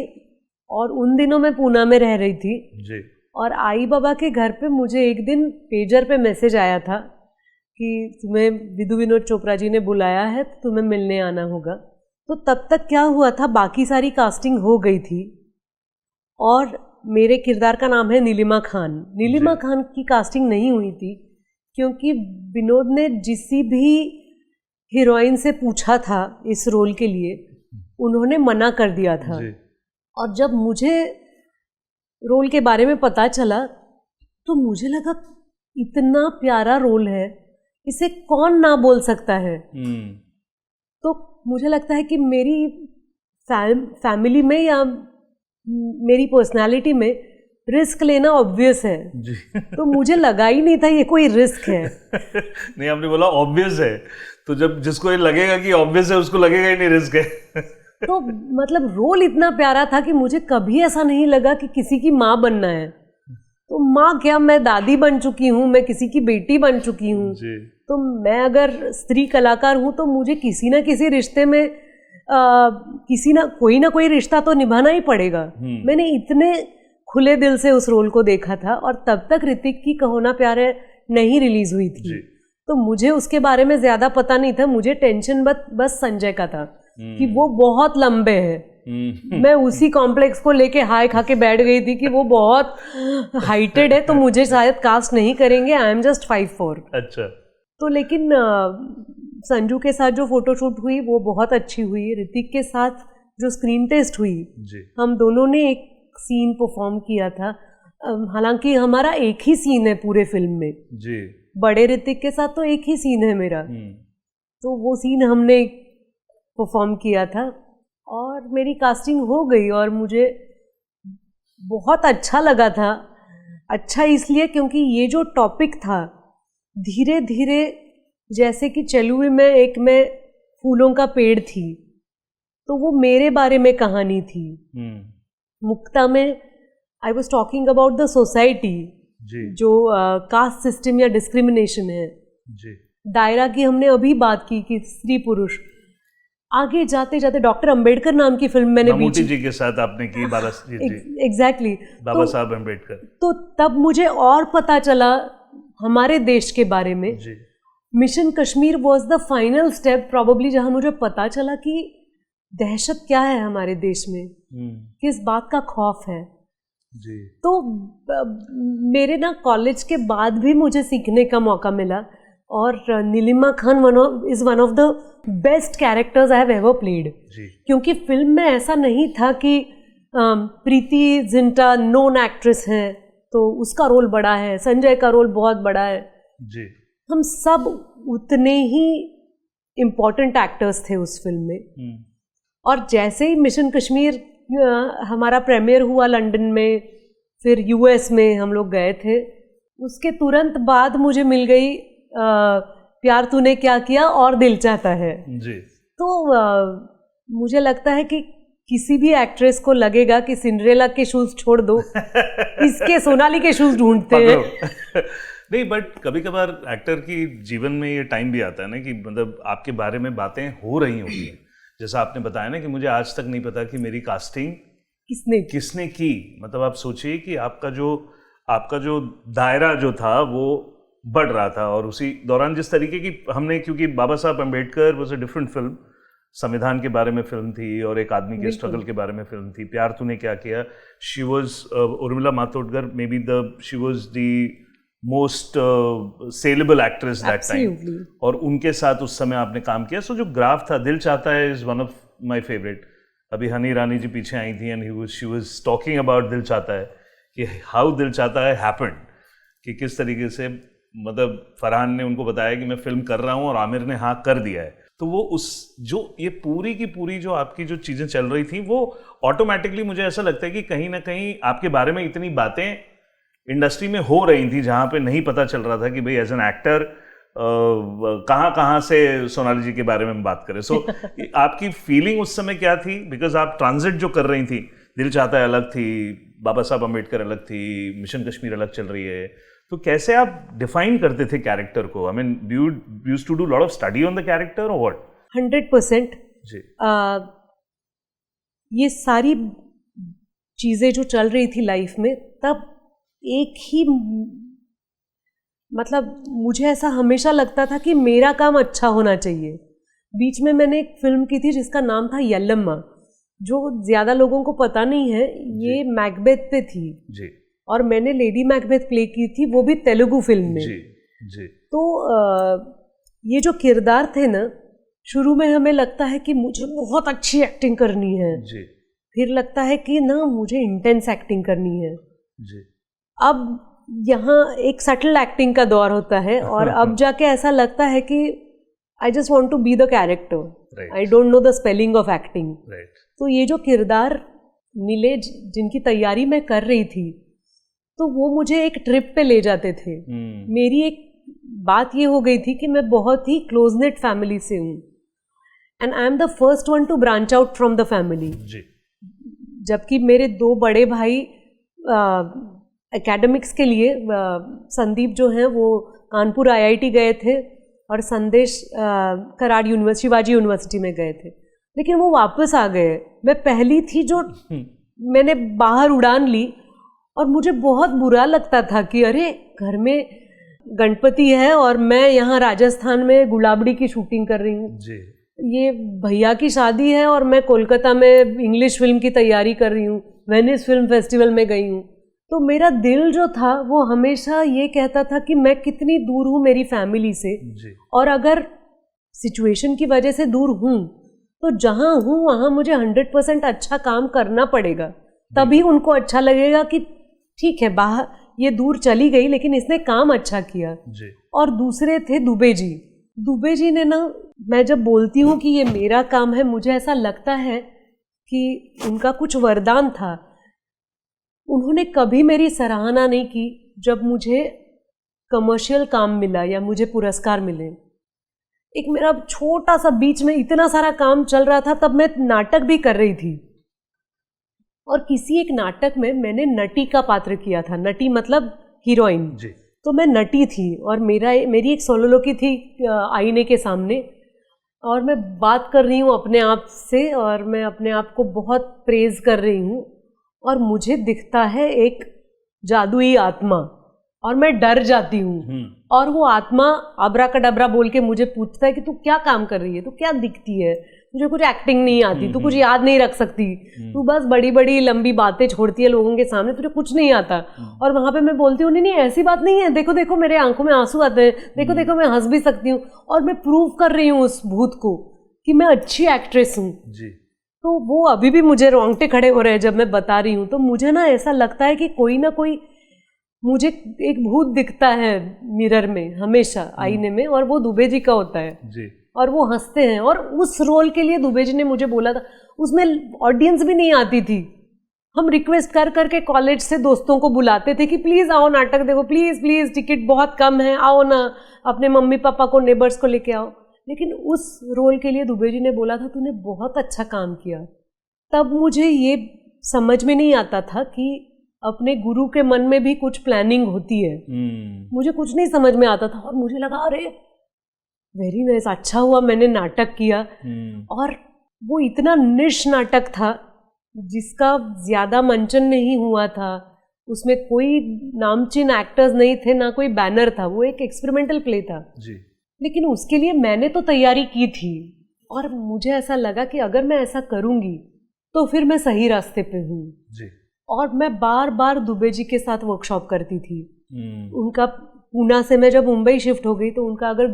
और उन दिनों मैं पूना में रह रही थी जी। और आई बाबा के घर पे मुझे एक दिन पेजर पे मैसेज आया था कि तुम्हें विनोद चोपड़ा जी ने बुलाया है तो तुम्हें मिलने आना होगा। तो तब तक क्या हुआ था, बाकी सारी कास्टिंग हो गई थी और मेरे किरदार का नाम है नीलिमा खान। नीलिमा खान की कास्टिंग नहीं हुई थी क्योंकि विनोद ने जिसी भी हीरोइन से पूछा था इस रोल के लिए उन्होंने मना कर दिया था। और जब मुझे रोल के बारे में पता चला तो मुझे लगा इतना प्यारा रोल है, इसे कौन ना बोल सकता है। तो मुझे लगता है कि मेरी फैमिली में या मेरी पर्सनालिटी में रिस्क लेना ऑब्वियस है जी। तो मुझे लगा ही नहीं था ये कोई रिस्क है। नहीं, आपने बोला ऑब्वियस है तो जब जिसको ये लगेगा कि ऑब्वियस है उसको लगेगा ही नहीं रिस्क है। तो मतलब रोल इतना प्यारा था कि मुझे कभी ऐसा नहीं लगा कि किसी की माँ बनना है। तो माँ क्या, मैं दादी बन चुकी हूँ, मैं किसी की बेटी बन चुकी हूँ। तो मैं अगर स्त्री कलाकार हूँ तो मुझे किसी ना किसी रिश्ते में कोई ना कोई रिश्ता तो निभाना ही पड़ेगा। मैंने इतने खुले दिल से उस रोल को देखा था और तब तक ऋतिक की कहो ना प्यार है नहीं रिलीज हुई थी तो मुझे उसके बारे में ज्यादा पता नहीं था। मुझे टेंशन बस संजय का था कि वो बहुत लंबे हैं। मैं उसी कॉम्प्लेक्स को लेके हाय खा के बैठ गई थी कि वो बहुत हाइटेड है तो मुझे शायद कास्ट नहीं करेंगे, आई एम जस्ट 5'4". अच्छा। तो लेकिन संजू के साथ जो फोटोशूट हुई वो बहुत अच्छी हुई। ऋतिक के साथ जो स्क्रीन टेस्ट हुई हम दोनों ने एक सीन परफॉर्म किया था। हालांकि हमारा एक ही सीन है पूरे फिल्म में जी। बड़े ऋतिक के साथ तो एक ही सीन है मेरा। तो वो सीन हमने परफॉर्म किया था और मेरी कास्टिंग हो गई और मुझे बहुत अच्छा लगा था। अच्छा इसलिए क्योंकि ये जो टॉपिक था धीरे धीरे, जैसे कि चलुए में एक मैं फूलों का पेड़ थी तो वो मेरे बारे में कहानी थी। मुक्ता में I was talking about the society जी जो कास्ट सिस्टम या डिस्क्रिमिनेशन है, जी दायरा की हमने अभी बात की कि स्त्री पुरुष, आगे जाते जाते डॉक्टर अंबेडकर नाम की फिल्म मैंने ममूटी जी के साथ आपने की एग्जैक्टली बाबा साहब अम्बेडकर। तो तब मुझे और पता चला हमारे देश के बारे में। जी Mission Kashmir was the final step probably जहां मुझे पता चला कि दहशत क्या है हमारे देश में, किस बात का खौफ है। जी तो मेरे ना कॉलेज के बाद भी मुझे सीखने का मौका मिला, और Neelima Khan is one of the best characters I have ever played. क्योंकि फिल्म में ऐसा नहीं था कि प्रीति जिंटा नोन एक्ट्रेस है तो उसका रोल बड़ा है, संजय का रोल बहुत बड़ा है। जी हम सब उतने ही इम्पोर्टेंट एक्टर्स थे उस फिल्म में। और जैसे ही मिशन कश्मीर हमारा प्रीमियर हुआ लंदन में, फिर यूएस में हम लोग गए थे, उसके तुरंत बाद मुझे मिल गई प्यार तूने क्या किया और दिल चाहता है। जी तो मुझे लगता है कि किसी भी एक्ट्रेस को लगेगा कि सिंड्रेला के शूज छोड़ दो, इसके सोनाली के शूज ढूंढते हैं। नहीं, बट कभी कभार एक्टर की जीवन में ये टाइम भी आता है ना कि मतलब आपके बारे में बातें हो रही होती हैं। जैसा आपने बताया ना कि मुझे आज तक नहीं पता कि मेरी कास्टिंग किसने की। मतलब आप सोचिए कि आपका जो दायरा जो था वो बढ़ रहा था, और उसी दौरान जिस तरीके की हमने, क्योंकि बाबा Saheb Ambedkar was a different film, संविधान के बारे में फिल्म थी और एक आदमी के स्ट्रगल के बारे में फिल्म थी। प्यार तूने क्या किया, she was Urmila Matondkar, may be she was the most saleable actress that time, और उनके साथ उस समय आपने काम किया। सो जो ग्राफ था, दिल चाहता है is one of my favourite. अभी हनी ईरानी जी पीछे आई थी and she was talking about दिल चाहता है, कि हाउ दिल चाहता है हैपेंड, कि किस तरीके से मतलब फरहान ने उनको बताया कि मैं फिल्म कर रहा हूँ और आमिर ने हाँ कर दिया है। तो वो जो ये पूरी की पूरी जो आपकी जो चीज़ें चल रही थी, वो ऑटोमेटिकली मुझे ऐसा लगता है कि कहीं ना कहीं आपके बारे में इतनी बातें इंडस्ट्री में हो रही थी जहाँ पे नहीं पता चल रहा था कि भाई एज एन एक्टर कहाँ से सोनाली जी के बारे में हम बात करें। सो आपकी फीलिंग उस समय क्या थी? बिकॉज आप ट्रांजिट जो कर रही थी, दिल चाहता है अलग थी, बाबा साहब अम्बेडकर अलग थी, मिशन कश्मीर अलग चल रही है, तो कैसे आप डिफाइन करते थे कैरेक्टर को? I mean do you used to do lot of study on the character और व्हाट? 100% जी। ये सारी चीज़ें जो चल रही थी लाइफ में, तब एक ही मतलब मुझे ऐसा हमेशा लगता था कि मेरा काम अच्छा होना चाहिए। बीच में मैंने एक फिल्म की थी जिसका नाम था यल्लम्मा, जो ज़्यादा लोगों को पता नहीं है, ये मैकबेथ पे थी जी, और मैंने लेडी मैकबेथ प्ले की थी, वो भी तेलुगु फिल्म में जी जी। तो ये जो किरदार थे ना, शुरू में हमें लगता है कि मुझे बहुत अच्छी एक्टिंग करनी है जी, फिर लगता है कि ना मुझे इंटेंस एक्टिंग करनी है जी। अब यहाँ एक सटल एक्टिंग का दौर होता है, और अब जाके ऐसा लगता है कि I just want to be the character, I don't know the spelling of acting. तो ये जो किरदार मिले जिनकी तैयारी मैं कर रही थी, तो वो मुझे एक ट्रिप पे ले जाते थे। मेरी एक बात ये हो गई थी कि मैं बहुत ही क्लोजनेट फैमिली से हूँ, and I am the first one two branch out from the family. जबकि मेरे दो बड़े भाई एकेडमिक्स के लिए, संदीप जो हैं वो कानपुर IIT गए थे, और संदेश कराड़ यूनिवर्सिटी, शिवाजी यूनिवर्सिटी में गए थे, लेकिन वो वापस आ गए। मैं पहली थी जो मैंने बाहर उड़ान ली, और मुझे बहुत बुरा लगता था कि अरे घर में गणपति है और मैं यहाँ राजस्थान में गुलाबड़ी की शूटिंग कर रही हूँ, ये भैया की शादी है और मैं कोलकाता में इंग्लिश फिल्म की तैयारी कर रही हूँ, वेनिस फिल्म फेस्टिवल में गई हूँ। तो मेरा दिल जो था वो हमेशा ये कहता था कि मैं कितनी दूर हूँ मेरी फैमिली से, और अगर सिचुएशन की वजह से दूर हूँ तो जहाँ हूँ वहाँ मुझे 100% अच्छा काम करना पड़ेगा, तभी उनको अच्छा लगेगा कि ठीक है बाहर ये दूर चली गई लेकिन इसने काम अच्छा किया जी। और दूसरे थे दुबे जी। दुबे जी ने ना, मैं जब बोलती हूँ कि ये मेरा काम है, मुझे ऐसा लगता है कि उनका कुछ वरदान था। उन्होंने कभी मेरी सराहना नहीं की जब मुझे कमर्शियल काम मिला या मुझे पुरस्कार मिले। एक मेरा छोटा सा बीच में इतना सारा काम चल रहा था, तब मैं नाटक भी कर रही थी, और किसी एक नाटक में मैंने नटी का पात्र किया था। नटी मतलब हीरोइन, जी तो मैं नटी थी और मेरी एक सोलोलोकी थी आईने के सामने, और मैं बात कर रही हूँ अपने आप से और मैं अपने आप को बहुत प्रेज कर रही हूँ, और मुझे दिखता है एक जादुई आत्मा और मैं डर जाती हूँ। और वो आत्मा अबरा कडबरा बोल के मुझे पूछता है कि तू क्या काम कर रही है, तू क्या दिखती है, तुझे कुछ एक्टिंग नहीं आती, तू कुछ याद नहीं रख सकती, तू बस बड़ी बड़ी लंबी बातें छोड़ती है लोगों के सामने, तुझे कुछ नहीं आता। और वहां पे मैं बोलती हूँ नहीं ऐसी बात नहीं है, देखो देखो मेरे आंखों में आंसू आते हैं, देखो देखो मैं हंस भी सकती हूँ, और मैं प्रूव कर रही हूँ उस भूत को कि मैं अच्छी एक्ट्रेस हूँ। तो वो अभी भी मुझे रोंगटे खड़े हो रहे हैं जब मैं बता रही हूँ। तो मुझे ना ऐसा लगता है कि कोई ना कोई मुझे एक भूत दिखता है मिरर में हमेशा, आईने में, और वो दुबे जी का होता है जी। और वो हंसते हैं। और उस रोल के लिए दुबे जी ने मुझे बोला था, उसमें ऑडियंस भी नहीं आती थी, हम रिक्वेस्ट कर करके कॉलेज से दोस्तों को बुलाते थे कि प्लीज आओ नाटक देखो, प्लीज प्लीज टिकट बहुत कम है, आओ ना, अपने मम्मी पापा को नेबर्स को लेके आओ। लेकिन उस रोल के लिए दुबे जी ने बोला था तूने बहुत अच्छा काम किया। तब मुझे ये समझ में नहीं आता था कि अपने गुरु के मन में भी कुछ प्लानिंग होती है। मुझे कुछ नहीं समझ में आता था और मुझे लगा अरे वेरी नाइस, अच्छा हुआ मैंने नाटक किया। और वो इतना निश नाटक था जिसका ज्यादा मंचन नहीं हुआ था, उसमें कोई नामचीन एक्टर्स नहीं थे, ना कोई बैनर था, वो एक एक्सपेरिमेंटल प्ले था जी। लेकिन उसके लिए मैंने तो तैयारी की थी और मुझे ऐसा लगा कि अगर मैं ऐसा करूंगी तो फिर मैं सही रास्ते पे हूँ जी। और मैं बार बार दुबे जी के साथ वर्कशॉप करती थी। उनका पूना से मैं जब मुंबई शिफ्ट हो गई तो उनका अगर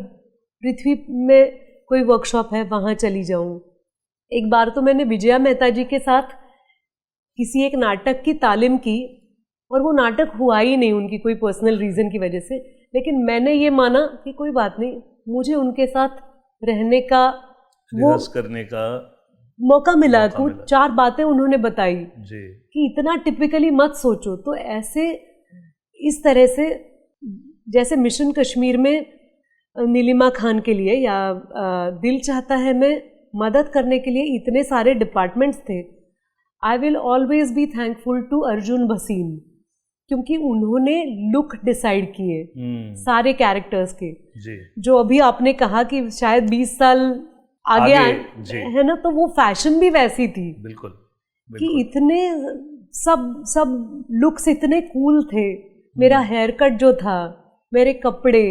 पृथ्वी में कोई वर्कशॉप है वहाँ चली जाऊँ। एक बार तो मैंने विजया मेहता जी के साथ किसी एक नाटक की तालीम की और वो नाटक हुआ ही नहीं उनकी कोई पर्सनल रीज़न की वजह से, लेकिन मैंने ये माना कि कोई बात नहीं, मुझे उनके साथ रहने का, वो करने का मौका मिला। कुछ 4 बातें उन्होंने बताई जी कि इतना टिपिकली मत सोचो। तो ऐसे इस तरह से जैसे मिशन कश्मीर में नीलिमा खान के लिए या दिल चाहता है में मदद करने के लिए इतने सारे डिपार्टमेंट्स थे। I will always be thankful to Arjun Bhasin, क्योंकि उन्होंने लुक डिसाइड किए सारे कैरेक्टर्स के जी। जो अभी आपने कहा कि शायद 20 साल आगे है ना, तो वो फैशन भी वैसी थी बिल्कुल कि इतने सब लुक्स इतने कूल थे। मेरा हेयर कट जो था, मेरे कपड़े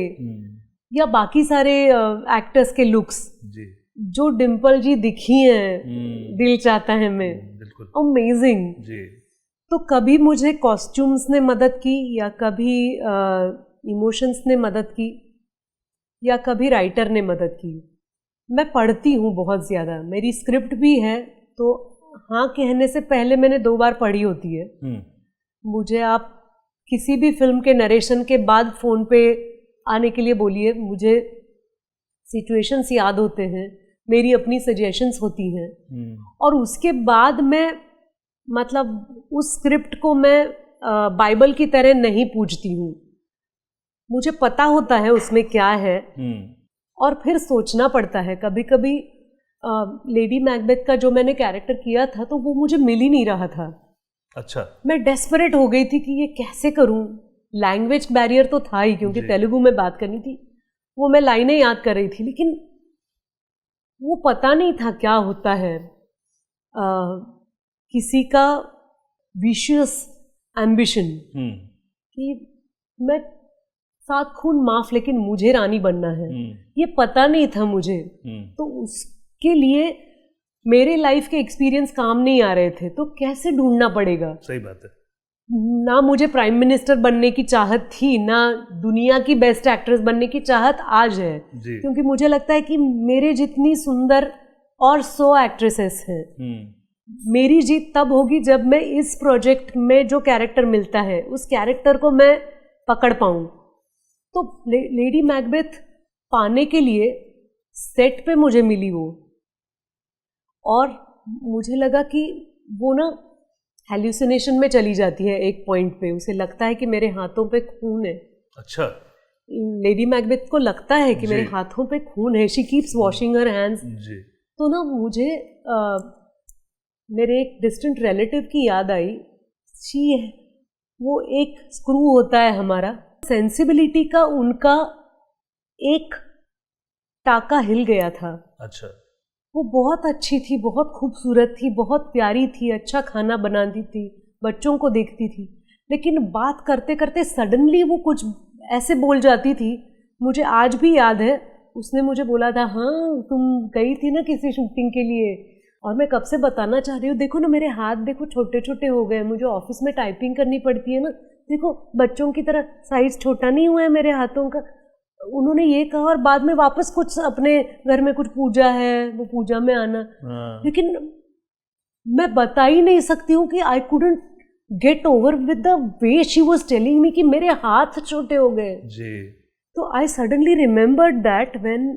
या बाकी सारे एक्टर्स के लुक्स जी। जो डिम्पल जी दिखी हैं दिल चाहता है में, अमेजिंग जी। तो कभी मुझे कॉस्ट्यूम्स ने मदद की या कभी इमोशंस ने मदद की या कभी राइटर ने मदद की। मैं पढ़ती हूँ बहुत ज़्यादा, मेरी स्क्रिप्ट भी है, तो हाँ कहने से पहले मैंने 2 बार पढ़ी होती है। मुझे आप किसी भी फिल्म के नरेशन के बाद फ़ोन पे आने के लिए बोलिए, मुझे सिचुएशंस याद होते हैं, मेरी अपनी सजेशंस होती हैं और उसके बाद मैं मतलब उस स्क्रिप्ट को मैं बाइबल की तरह नहीं पूजती हूँ। मुझे पता होता है उसमें क्या है और फिर सोचना पड़ता है। कभी कभी लेडी मैकबेथ का जो मैंने कैरेक्टर किया था तो वो मुझे मिल ही नहीं रहा था। अच्छा। मैं डेस्परेट हो गई थी कि ये कैसे करूं। लैंग्वेज बैरियर तो था ही क्योंकि तेलुगु में बात करनी थी, वो मैं लाइनें याद कर रही थी, लेकिन वो पता नहीं था क्या होता है किसी का विशियस एम्बिशन कि मैं 7 खून माफ लेकिन मुझे रानी बनना है, ये पता नहीं था मुझे। तो उसके लिए मेरे लाइफ के एक्सपीरियंस काम नहीं आ रहे थे, तो कैसे ढूंढना पड़ेगा। सही बात है। ना मुझे प्राइम मिनिस्टर बनने की चाहत थी, ना दुनिया की बेस्ट एक्ट्रेस बनने की चाहत आज है, क्योंकि मुझे लगता है कि मेरे जितनी सुंदर और 100 एक्ट्रेसेस हैं। मेरी जीत तब होगी जब मैं इस प्रोजेक्ट में जो कैरेक्टर मिलता है उस कैरेक्टर को मैं पकड़ पाऊं। तो लेडी मैकबेथ पाने के लिए सेट पे मुझे मिली वो, और मुझे लगा कि वो ना हेल्यूसिनेशन में चली जाती है एक पॉइंट पे, उसे लगता है कि मेरे हाथों पे खून है। अच्छा। लेडी मैकबेथ को लगता है कि मेरे हाथों पे खून है, she keeps washing her hands. तो ना मुझे मेरे एक डिस्टेंट रिलेटिव की याद आई। शी वो एक स्क्रू होता है हमारा, सेंसिबिलिटी का उनका एक टाका हिल गया था। अच्छा। वो बहुत अच्छी थी, बहुत खूबसूरत थी, बहुत प्यारी थी, अच्छा खाना बनाती थी, बच्चों को देखती थी, लेकिन बात करते करते सडनली वो कुछ ऐसे बोल जाती थी। मुझे आज भी याद है, उसने मुझे बोला था, हाँ तुम गई थी ना किसी शूटिंग के लिए, और मैं कब से बताना चाह रही हूँ, देखो ना मेरे हाथ देखो छोटे छोटे हो गए, मुझे ऑफिस में टाइपिंग करनी पड़ती है ना, देखो बच्चों की तरह साइज छोटा नहीं हुआ है मेरे हाथों का। उन्होंने ये कहा और बाद में वापस कुछ अपने घर में कुछ पूजा है, वो पूजा में आना, लेकिन मैं बता ही नहीं सकती हूँ कि I couldn't get over with the way she was telling me कि मेरे हाथ छोटे हो गए जी। तो I suddenly remembered that when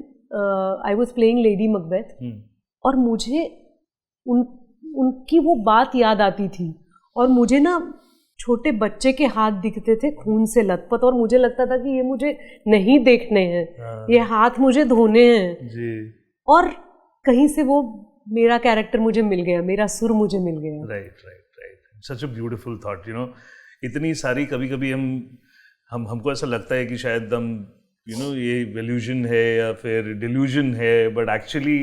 I was playing lady Macbeth, और मुझे उनकी वो बात याद आती थी, और मुझे ना छोटे बच्चे के हाथ दिखते थे खून से लथपथ, और मुझे लगता था कि ये मुझे नहीं देखने हैं, ये हाथ मुझे धोने हैं जी। और कहीं से वो मेरा कैरेक्टर मुझे मिल गया, मेरा सुर मुझे मिल गया। Right right right, such a beautiful thought. You know, इतनी सारी कभी कभी हमको ऐसा लगता है कि शायद हम ये इल्यूजन है या फिर डिल्यूजन है, बट एक्चुअली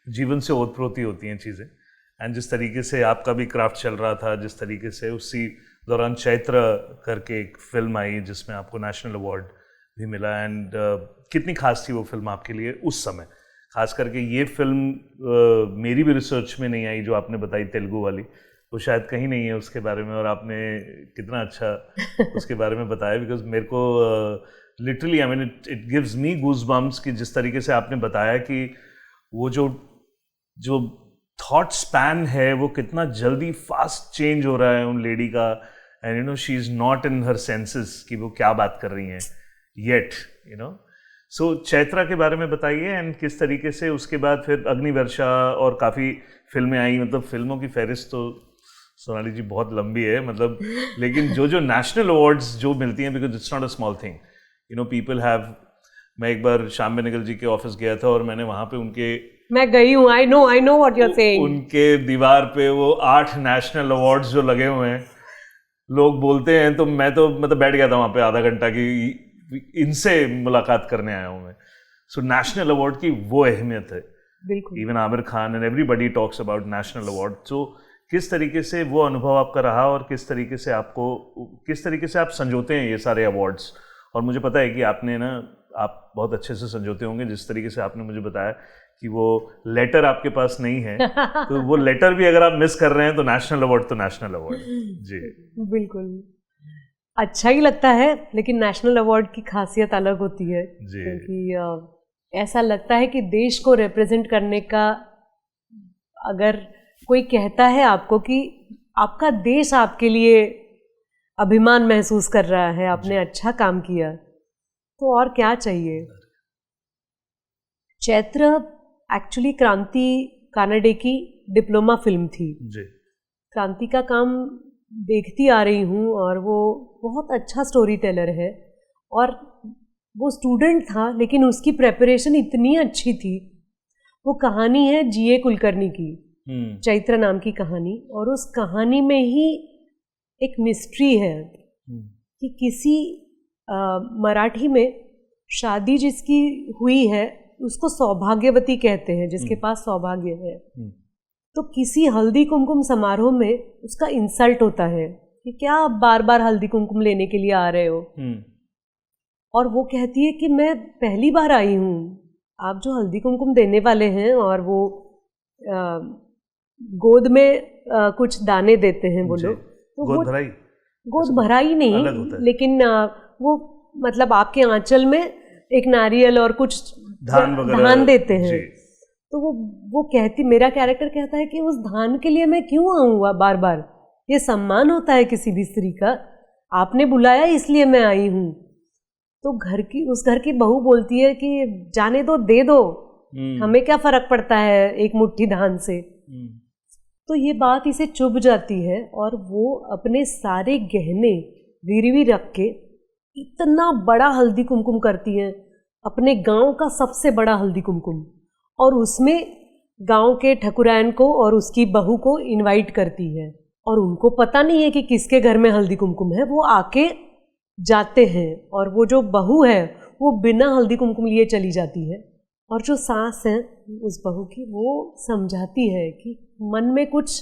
जीवन से ओतप्रोत होती हैं चीज़ें। एंड जिस तरीके से आपका भी क्राफ्ट चल रहा था, जिस तरीके से उसी दौरान चैत्र करके एक फिल्म आई जिसमें आपको नेशनल अवार्ड भी मिला, एंड कितनी खास थी वो फिल्म आपके लिए उस समय? खास करके ये फिल्म मेरी भी रिसर्च में नहीं आई जो आपने बताई तेलुगु वाली, वो शायद कहीं नहीं है उसके बारे में, और आपने कितना अच्छा उसके बारे में बताया, बिकॉज मेरे को literally I mean it gives me goosebumps कि जिस तरीके से आपने बताया कि वो जो थॉट स्पैन है वो कितना जल्दी फास्ट चेंज हो रहा है उन लेडी का, and she is not in her senses कि वो क्या बात कर रही हैं येट, सो चैत्रा के बारे में बताइए, एंड किस तरीके से उसके बाद फिर अग्निवर्षा और काफ़ी फिल्में आई। मतलब फिल्मों की फहरिस्त तो सोनाली जी बहुत लंबी है, मतलब लेकिन जो नेशनल अवार्ड्स जो मिलती हैं, because it's not a small thing, people have. मैं एक बार श्याम बेनेगल जी के ऑफिस गया था और मैंने वहाँ पे मैं गई हूँ, I know what you are saying, उनके दीवार पे वो 8 नेशनल अवार्ड्स जो लगे हुए हैं, लोग बोलते हैं, तो मैं तो मतलब बैठ गया था वहाँ पे आधा घंटा की, इनसे मुलाकात करने आया हूँ मैं। सो नेशनल अवार्ड की वो अहमियत है, बिल्कुल। Even Aamir Khan and everybody talks about national award. So किस तरीके से वो अनुभव आपका रहा, और किस तरीके से आप संजोते हैं ये सारे अवार्ड्स? और मुझे पता है कि आप बहुत अच्छे से संजोते होंगे, जिस तरीके से आपने मुझे बताया कि वो लेटर आपके पास नहीं है तो वो लेटर भी अगर आप मिस कर रहे हैं तो नेशनल अवार्ड तो नेशनल अवार्ड जी। बिल्कुल अच्छा ही लगता है, लेकिन नेशनल अवार्ड की खासियत अलग होती है, क्योंकि ऐसा लगता है कि देश को रिप्रेजेंट करने का, अगर कोई कहता है आपको कि आपका देश आपके लिए अभिमान महसूस कर रहा है, आपने अच्छा काम किया, तो और क्या चाहिए। चैत्र एक्चुअली क्रांति कानडे की डिप्लोमा फिल्म थी जी। क्रांति का काम देखती आ रही हूँ, और वो बहुत अच्छा स्टोरी टेलर है, और वो स्टूडेंट था लेकिन उसकी प्रेपरेशन इतनी अच्छी थी। वो कहानी है जी.ए. कुलकर्णी की, चैत्र नाम की कहानी, और उस कहानी में ही एक मिस्ट्री है कि किसी मराठी में शादी जिसकी हुई है उसको सौभाग्यवती कहते हैं, जिसके पास सौभाग्य है, तो किसी हल्दी कुमकुम समारोह में उसका इंसल्ट होता है कि क्या आप बार बार हल्दी कुमकुम लेने के लिए आ रहे हो, और वो कहती है कि मैं पहली बार आई हूँ, आप जो हल्दी कुमकुम देने वाले हैं, और वो गोद में कुछ दाने देते हैं वो लोग, तो गोद भराई नहीं, लेकिन वो मतलब आपके आंचल में एक नारियल और कुछ धान देते हैं। तो वो कहती, मेरा कैरेक्टर कहता है कि उस धान के लिए मैं क्यों आऊँ बार बार, ये सम्मान होता है किसी भी स्त्री का, आपने बुलाया इसलिए मैं आई हूँ। तो उस घर की बहू बोलती है कि जाने दो, दे दो, हमें क्या फर्क पड़ता है एक मुट्ठी धान से। तो ये बात इसे चुभ जाती है, और वो अपने सारे गहने गिरवी रख के इतना बड़ा हल्दी कुमकुम करती हैं, अपने गांव का सबसे बड़ा हल्दी कुमकुम, और उसमें गांव के ठकुरायन को और उसकी बहू को इनवाइट करती है। और उनको पता नहीं है कि किसके घर में हल्दी कुमकुम है, वो आके जाते हैं और वो जो बहू है वो बिना हल्दी कुमकुम लिए चली जाती है। और जो सास है उस बहू की, वो समझाती है कि मन में कुछ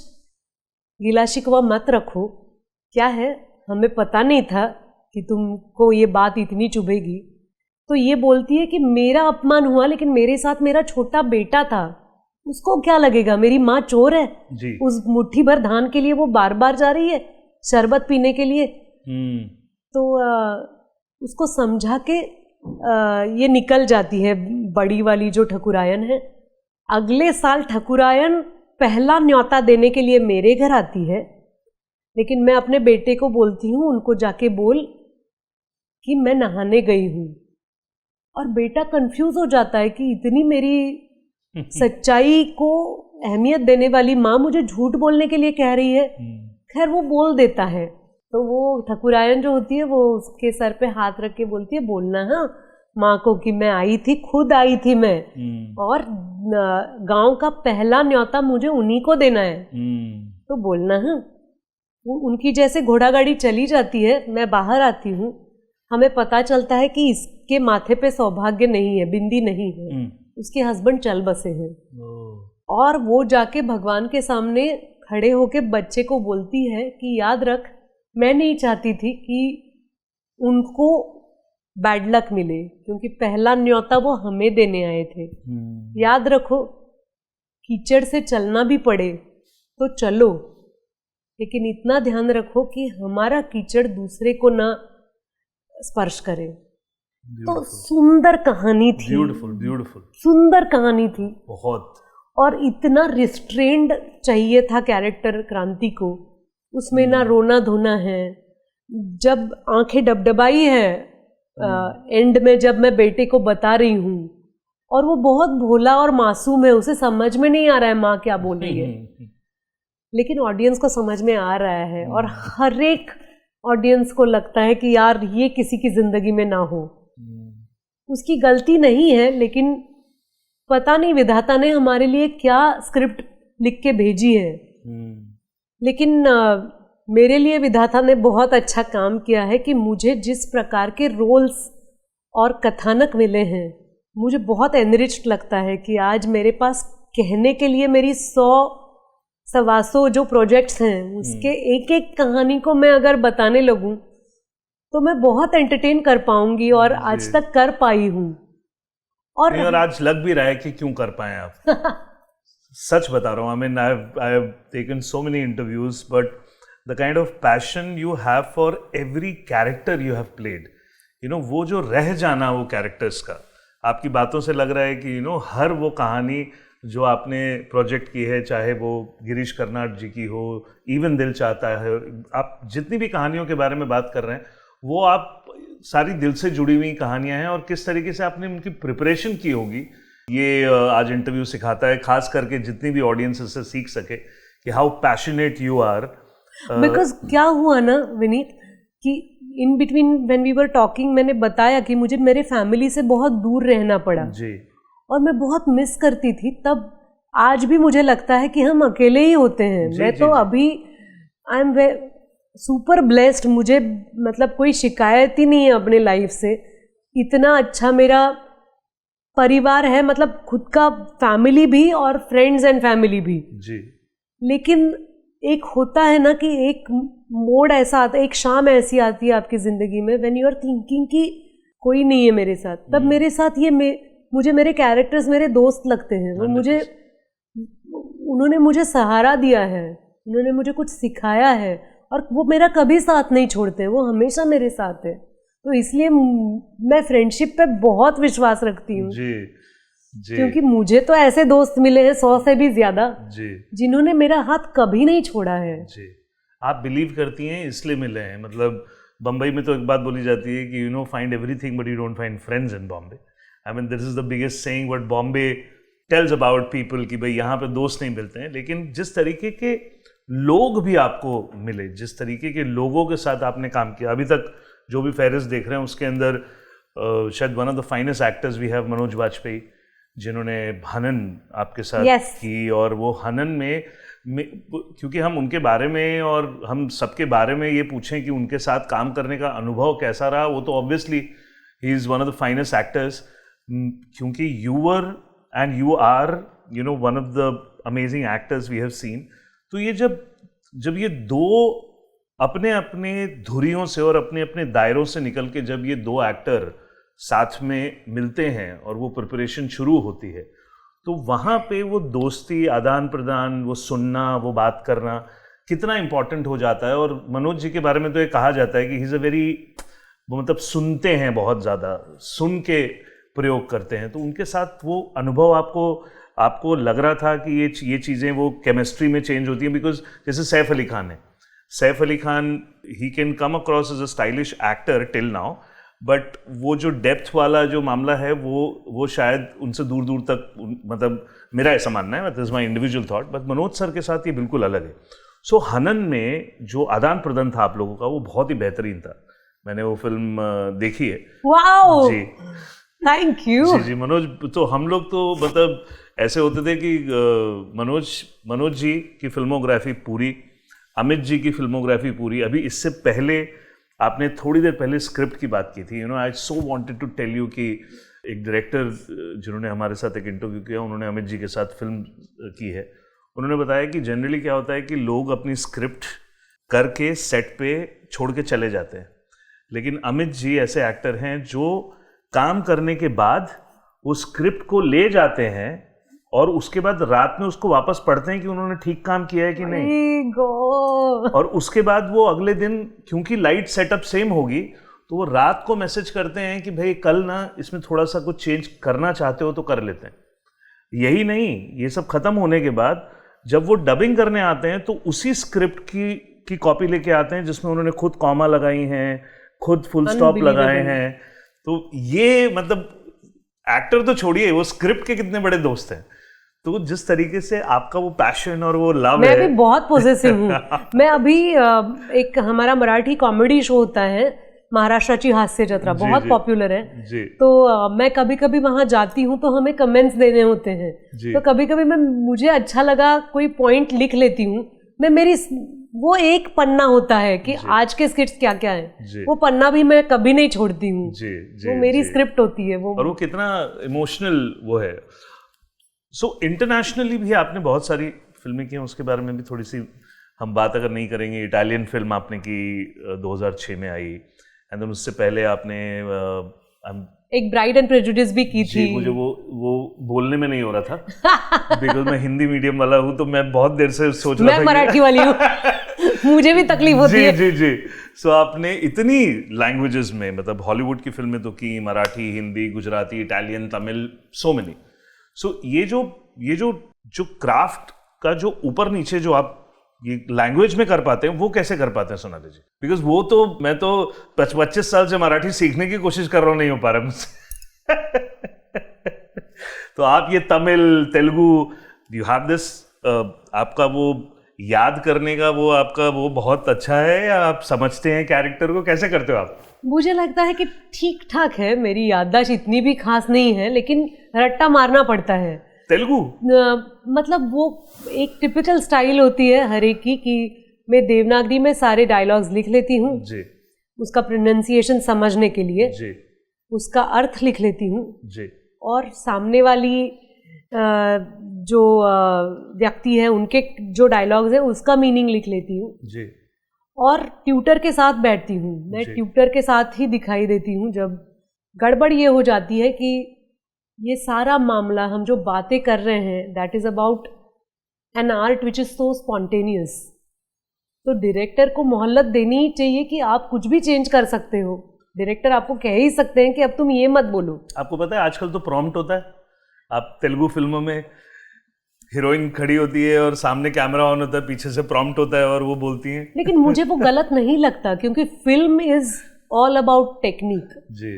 गिला शिकवा मत रखो, क्या है हमें पता नहीं था कि तुमको ये बात इतनी चुभेगी। तो ये बोलती है कि मेरा अपमान हुआ लेकिन मेरे साथ मेरा छोटा बेटा था, उसको क्या लगेगा, मेरी माँ चोर है जी। उस मुट्ठी भर धान के लिए वो बार बार जा रही है शरबत पीने के लिए। तो उसको समझा के ये निकल जाती है बड़ी वाली जो ठकुरायन है। अगले साल ठकुरायन पहला न्योता देने के लिए मेरे घर आती है, लेकिन मैं अपने बेटे को बोलती हूँ उनको जाके बोल कि मैं नहाने गई हूँ। और बेटा कंफ्यूज हो जाता है कि इतनी मेरी सच्चाई को अहमियत देने वाली माँ मुझे झूठ बोलने के लिए कह रही है। खैर वो बोल देता है। तो वो ठकुरायन जो होती है वो उसके सर पे हाथ रख के बोलती है, बोलना हाँ माँ को कि मैं आई थी, खुद आई थी मैं, और गांव का पहला न्योता मुझे उन्हीं को देना है, तो बोलना हाँ। उनकी जैसे घोड़ा गाड़ी चली जाती है, मैं बाहर आती हूँ, हमें पता चलता है कि इसके माथे पे सौभाग्य नहीं है, बिंदी नहीं है, उसके हस्बैंड चल बसे हैं। और वो जाके भगवान के सामने खड़े होके बच्चे को बोलती है कि याद रख, मैं नहीं चाहती थी कि उनको बैड लक मिले, क्योंकि पहला न्योता वो हमें देने आए थे। याद रखो, कीचड़ से चलना भी पड़े तो चलो, लेकिन इतना ध्यान रखो कि हमारा कीचड़ दूसरे को ना स्पर्श करे। तो सुंदर कहानी थी, ब्यूटीफुल सुंदर कहानी थी बहुत। और इतना रिस्ट्रेंड चाहिए था कैरेक्टर क्रांति को, उसमें ना रोना धोना है। जब आंखें डबडबाई है एंड में, जब मैं बेटे को बता रही हूँ, और वो बहुत भोला और मासूम है, उसे समझ में नहीं आ रहा है माँ क्या बोल रही है, लेकिन ऑडियंस को समझ में आ रहा है। और हर एक ऑडियंस को लगता है कि यार ये किसी की जिंदगी में ना हो। उसकी गलती नहीं है, लेकिन पता नहीं विधाता ने हमारे लिए क्या स्क्रिप्ट लिख के भेजी है। लेकिन मेरे लिए विधाता ने बहुत अच्छा काम किया है कि मुझे जिस प्रकार के रोल्स और कथानक मिले हैं, मुझे बहुत एनरिच्ड लगता है कि आज मेरे पास कहने के लिए मेरी 100-125 जो प्रोजेक्ट्स हैं, उसके एक एक कहानी को मैं अगर बताने लगूं तो मैं बहुत एंटरटेन कर पाऊंगी, और आज तक कर पाई हूं। और आज लग भी रहा है कि क्यों कर पाए आप। सच बता रहा हूँ, I mean I have taken so many interviews, but the kind of passion you have for every character you have played, वो जो रह जाना वो कैरेक्टर्स का, आपकी बातों से लग रहा है कि हर वो कहानी जो आपने प्रोजेक्ट की है, चाहे वो गिरीश कर्नाड जी की हो, इवन दिल चाहता है, आप जितनी भी कहानियों के बारे में बात कर रहे हैं वो आप सारी दिल से जुड़ी हुई कहानियां हैं। और किस तरीके से आपने उनकी प्रिपरेशन की होगी, ये आज इंटरव्यू सिखाता है, खास करके जितनी भी ऑडियंस इससे सीख सके कि how passionate you are. Because क्या हुआ ना विनीत, कि in between when we were talking, मैंने बताया कि मुझे मेरे फैमिली से बहुत दूर रहना पड़ा जी, और मैं बहुत मिस करती थी। तब आज भी मुझे लगता है कि हम अकेले ही होते हैं। मैं तो अभी आई एम सुपर ब्लेस्ड, मुझे मतलब कोई शिकायत ही नहीं है अपने लाइफ से। इतना अच्छा मेरा परिवार है, मतलब खुद का फैमिली भी और फ्रेंड्स एंड फैमिली भी जी। लेकिन एक होता है ना कि एक मोड ऐसा आता है, एक शाम ऐसी आती है आपकी जिंदगी में व्हेन यू आर थिंकिंग कि कोई नहीं है मेरे साथ। तब मेरे साथ ये मुझे मेरे कैरेक्टर्स मेरे दोस्त लगते हैं। वो उन्होंने मुझे सहारा दिया है, उन्होंने मुझे कुछ सिखाया है, और वो मेरा कभी साथ नहीं छोड़ते, वो हमेशा मेरे साथ है। तो इसलिए मैं फ्रेंडशिप पे बहुत विश्वास रखती हूँ जी, जी। क्योंकि मुझे तो ऐसे दोस्त मिले हैं 100 से भी ज्यादा जी, जिन्होंने मेरा हाथ कभी नहीं छोड़ा है। जी। आप बिलीव करती हैं इसलिए मिले हैं। मतलब बम्बई में तो एक बात बोली जाती है कि find everything but you don't find friends in Bombay. I mean this is the biggest saying what Bombay tells about people कि भाई यहाँ पे दोस्त नहीं मिलते हैं। लेकिन जिस तरीके के लोग भी आपको मिले, जिस तरीके के लोगों के साथ आपने काम किया, अभी तक जो भी फहरिस्त देख रहे हैं उसके अंदर शायद one of the finest actors we have Manoj Vajpayee, जिन्होंने हनन आपके साथ की, और वो हनन में क्योंकि हम उनके बारे में और हम सबके बारे में ये पूछें कि उनके साथ काम करने का अनुभव कैसा रहा, वो तो ऑब्वियसली ही is one of the finest actors, क्योंकि you were and you are one of the amazing actors we have seen. तो ये जब ये दो अपने अपने धुरियों से और अपने अपने दायरों से निकल के जब ये दो एक्टर साथ में मिलते हैं और वो प्रिपरेशन शुरू होती है, तो वहाँ पे वो दोस्ती, आदान प्रदान, वो सुनना, वो बात करना कितना इम्पोर्टेंट हो जाता है। और मनोज जी के बारे में तो ये कहा जाता है कि ही इज़ अ वेरी, वो मतलब सुनते हैं, बहुत ज़्यादा सुन के प्रयोग करते हैं। तो उनके साथ वो अनुभव आपको लग रहा था कि ये चीज़ें वो केमिस्ट्री में चेंज होती हैं? बिकॉज जैसे सैफ अली खान है, सैफ अली खान ही can come across as a stylish actor till now, but वो जो डेप्थ वाला जो मामला है वो शायद उनसे दूर दूर तक, मतलब मेरा ऐसा मानना है, that is my individual thought, but Manoj sir के साथ ये बिल्कुल अलग है। सो हनन में जो आदान प्रदान था आप लोगों का, वो बहुत ही बेहतरीन था। मैंने वो फिल्म देखी है। वाओ, जी, थैंक यू। जी मनोज, तो हम लोग तो मतलब ऐसे होते थे कि मनोज जी की फिल्मोग्राफी पूरी, अमित जी की फिल्मोग्राफी पूरी। अभी इससे पहले आपने थोड़ी देर पहले स्क्रिप्ट की बात की थी, आई सो वांटेड टू टेल यू कि एक डायरेक्टर जिन्होंने हमारे साथ एक इंटरव्यू किया, उन्होंने अमित जी के साथ फिल्म की है, उन्होंने बताया कि जनरली क्या होता है कि लोग अपनी स्क्रिप्ट करके सेट पे छोड़ के चले जाते हैं, लेकिन अमित जी ऐसे एक्टर हैं जो काम करने के बाद उस स्क्रिप्ट को ले जाते हैं और उसके बाद रात में उसको वापस पढ़ते हैं कि उन्होंने ठीक काम किया है कि नहीं। और उसके बाद वो अगले दिन, क्योंकि लाइट सेटअप सेम होगी, तो वो रात को मैसेज करते हैं कि भाई कल ना इसमें थोड़ा सा कुछ चेंज करना चाहते हो तो कर लेते हैं। यही नहीं, ये सब खत्म होने के बाद जब वो डबिंग करने आते हैं तो उसी स्क्रिप्ट की कॉपी लेके आते हैं जिसमें उन्होंने खुद कॉमा लगाई हैं, खुद फुल स्टॉप लगाए हैं। तो ये मतलब एक्टर तो छोड़िए, वो स्क्रिप्ट के कितने बड़े दोस्त हैं। तो जिस तरीके से आपका वो पैशन और वो लव है। मैं भी बहुत पॉजिटिव हूँ। मैं अभी एक हमारा मराठी कॉमेडी शो होता है, महाराष्ट्राची हास्य जत्रा, बहुत पॉपुलर है जी। तो मैं कभी कभी वहां जाती हूँ तो हमें कमेंट्स देने होते हैं, तो कभी कभी मुझे अच्छा लगा कोई पॉइंट लिख लेती हूँ मैं। मेरी वो एक पन्ना होता है कि आज के स्किट्स क्या क्या है, वो पन्ना भी मैं कभी नहीं छोड़ती हूँ। वो मेरी स्क्रिप्ट होती है वो, और वो कितना इमोशनल वो है। सो इंटरनेशनली भी आपने बहुत सारी फिल्में की हैं, उसके बारे में भी थोड़ी सी हम बात अगर नहीं करेंगे। इटालियन फिल्म आपने की 2006 में आई, एंड देन उससे पहले आपने एक ब्राइड एंड प्रेजुडिस भी की थी। मुझे वो बोलने में नहीं हो रहा था बिकॉज मैं हिंदी मीडियम वाला हूँ, तो मैं बहुत देर से सोच रहा था, मैं मराठी वाली हूँ मुझे भी तकलीफ होती है। जी जी। सो आपने इतनी लैंग्वेजेस में, मतलब हॉलीवुड की फिल्में तो की, Marathi, Hindi, Gujarati, Italian, Tamil, so many. So ये जो क्राफ्ट का जो ऊपर नीचे जो आप ये लैंग्वेज में कर पाते हैं, वो कैसे कर पाते हैं सोनाली जी? बिकॉज वो तो मैं तो 25 साल से मराठी सीखने की कोशिश कर रहा हूँ, नहीं हो पा रहा मुझसे तो आप ये Tamil, Telugu, you have this, आपका वो याद करने का वो आपका वो बहुत अच्छा है, या आप समझते हैं कैरेक्टर को, कैसे करते हो आप? मुझे लगता है कि ठीक ठाक है, मेरी याददाश्त इतनी भी खास नहीं है, लेकिन रट्टा मारना पड़ता है। तेलुगु मतलब वो एक टिपिकल स्टाइल होती है हर एक की, कि मैं देवनागरी में सारे डायलॉग्स लिख लेती हूँ जी, उसका प्रोनाउंसिएशन समझने के लिए जी, उसका अर्थ लिख लेती हूँ जी, और सामने वाली जो व्यक्ति है उनके जो डायलॉग्स है उसका मीनिंग लिख लेती हूँ जी, और ट्यूटर के साथ बैठती हूँ। मैं ट्यूटर के साथ ही दिखाई देती हूँ जब गड़बड़ ये हो जाती है कि ये सारा मामला हम जो बातें कर रहे हैं, that is about an art which is so spontaneous. तो डायरेक्टर को मोहलत देनी ही चाहिए कि आप कुछ भी चेंज कर सकते हो। डायरेक्टर आपको कह ही सकते हैं कि अब तुम ये मत बोलो। आपको पता है आजकल तो प्रॉम्प्ट होता है, आप तेलुगु फिल्मों में हीरोइन खड़ी होती है और सामने कैमरा ऑन होता है, पीछे से प्रॉम्प्ट होता है और वो बोलती हैं। लेकिन मुझे वो गलत नहीं लगता, क्योंकि film is all about technique जी।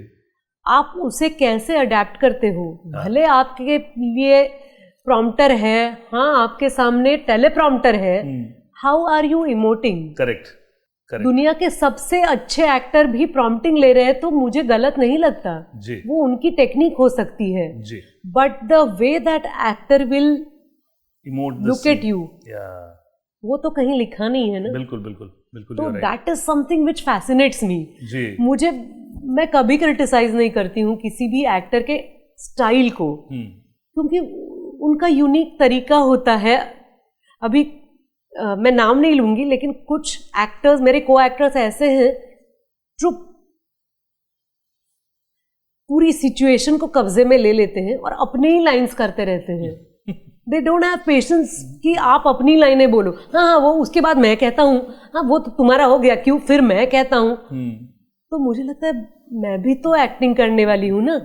आप उसे कैसे अडेप्ट करते हो, भले आपके लिए प्रॉम्प्टर है, हाँ आपके सामने टेलीप्रॉम्प्टर है, how are you emoting? Correct. दुनिया के सबसे अच्छे एक्टर भी प्रॉम्प्टिंग ले रहे हैं, तो मुझे गलत नहीं लगता जी। वो उनकी टेक्निक हो सकती है जी, but the way that actor will emote look at you, वो तो कहीं लिखा नहीं है ना। बिल्कुल बिल्कुल बिल्कुल, तो that is something which fascinates me. जी। मैं कभी क्रिटिसाइज नहीं करती हूँ किसी भी एक्टर के स्टाइल को, क्योंकि उनका यूनिक तरीका होता है। अभी मैं नाम नहीं लूंगी, लेकिन कुछ एक्टर्स, मेरे को एक्टर्स ऐसे हैं जो पूरी सिचुएशन को कब्जे में ले लेते हैं और अपने ही लाइंस करते रहते हैं। दे डोंट हैव पेशेंस कि आप अपनी लाइनें बोलो। हाँ, वो उसके बाद मैं कहता हूँ, हाँ वो तो तुम्हारा हो गया, क्यों फिर मैं कहता हूँ। तो मुझे लगता है मैं भी तो एक्टिंग करने वाली हूँ ना,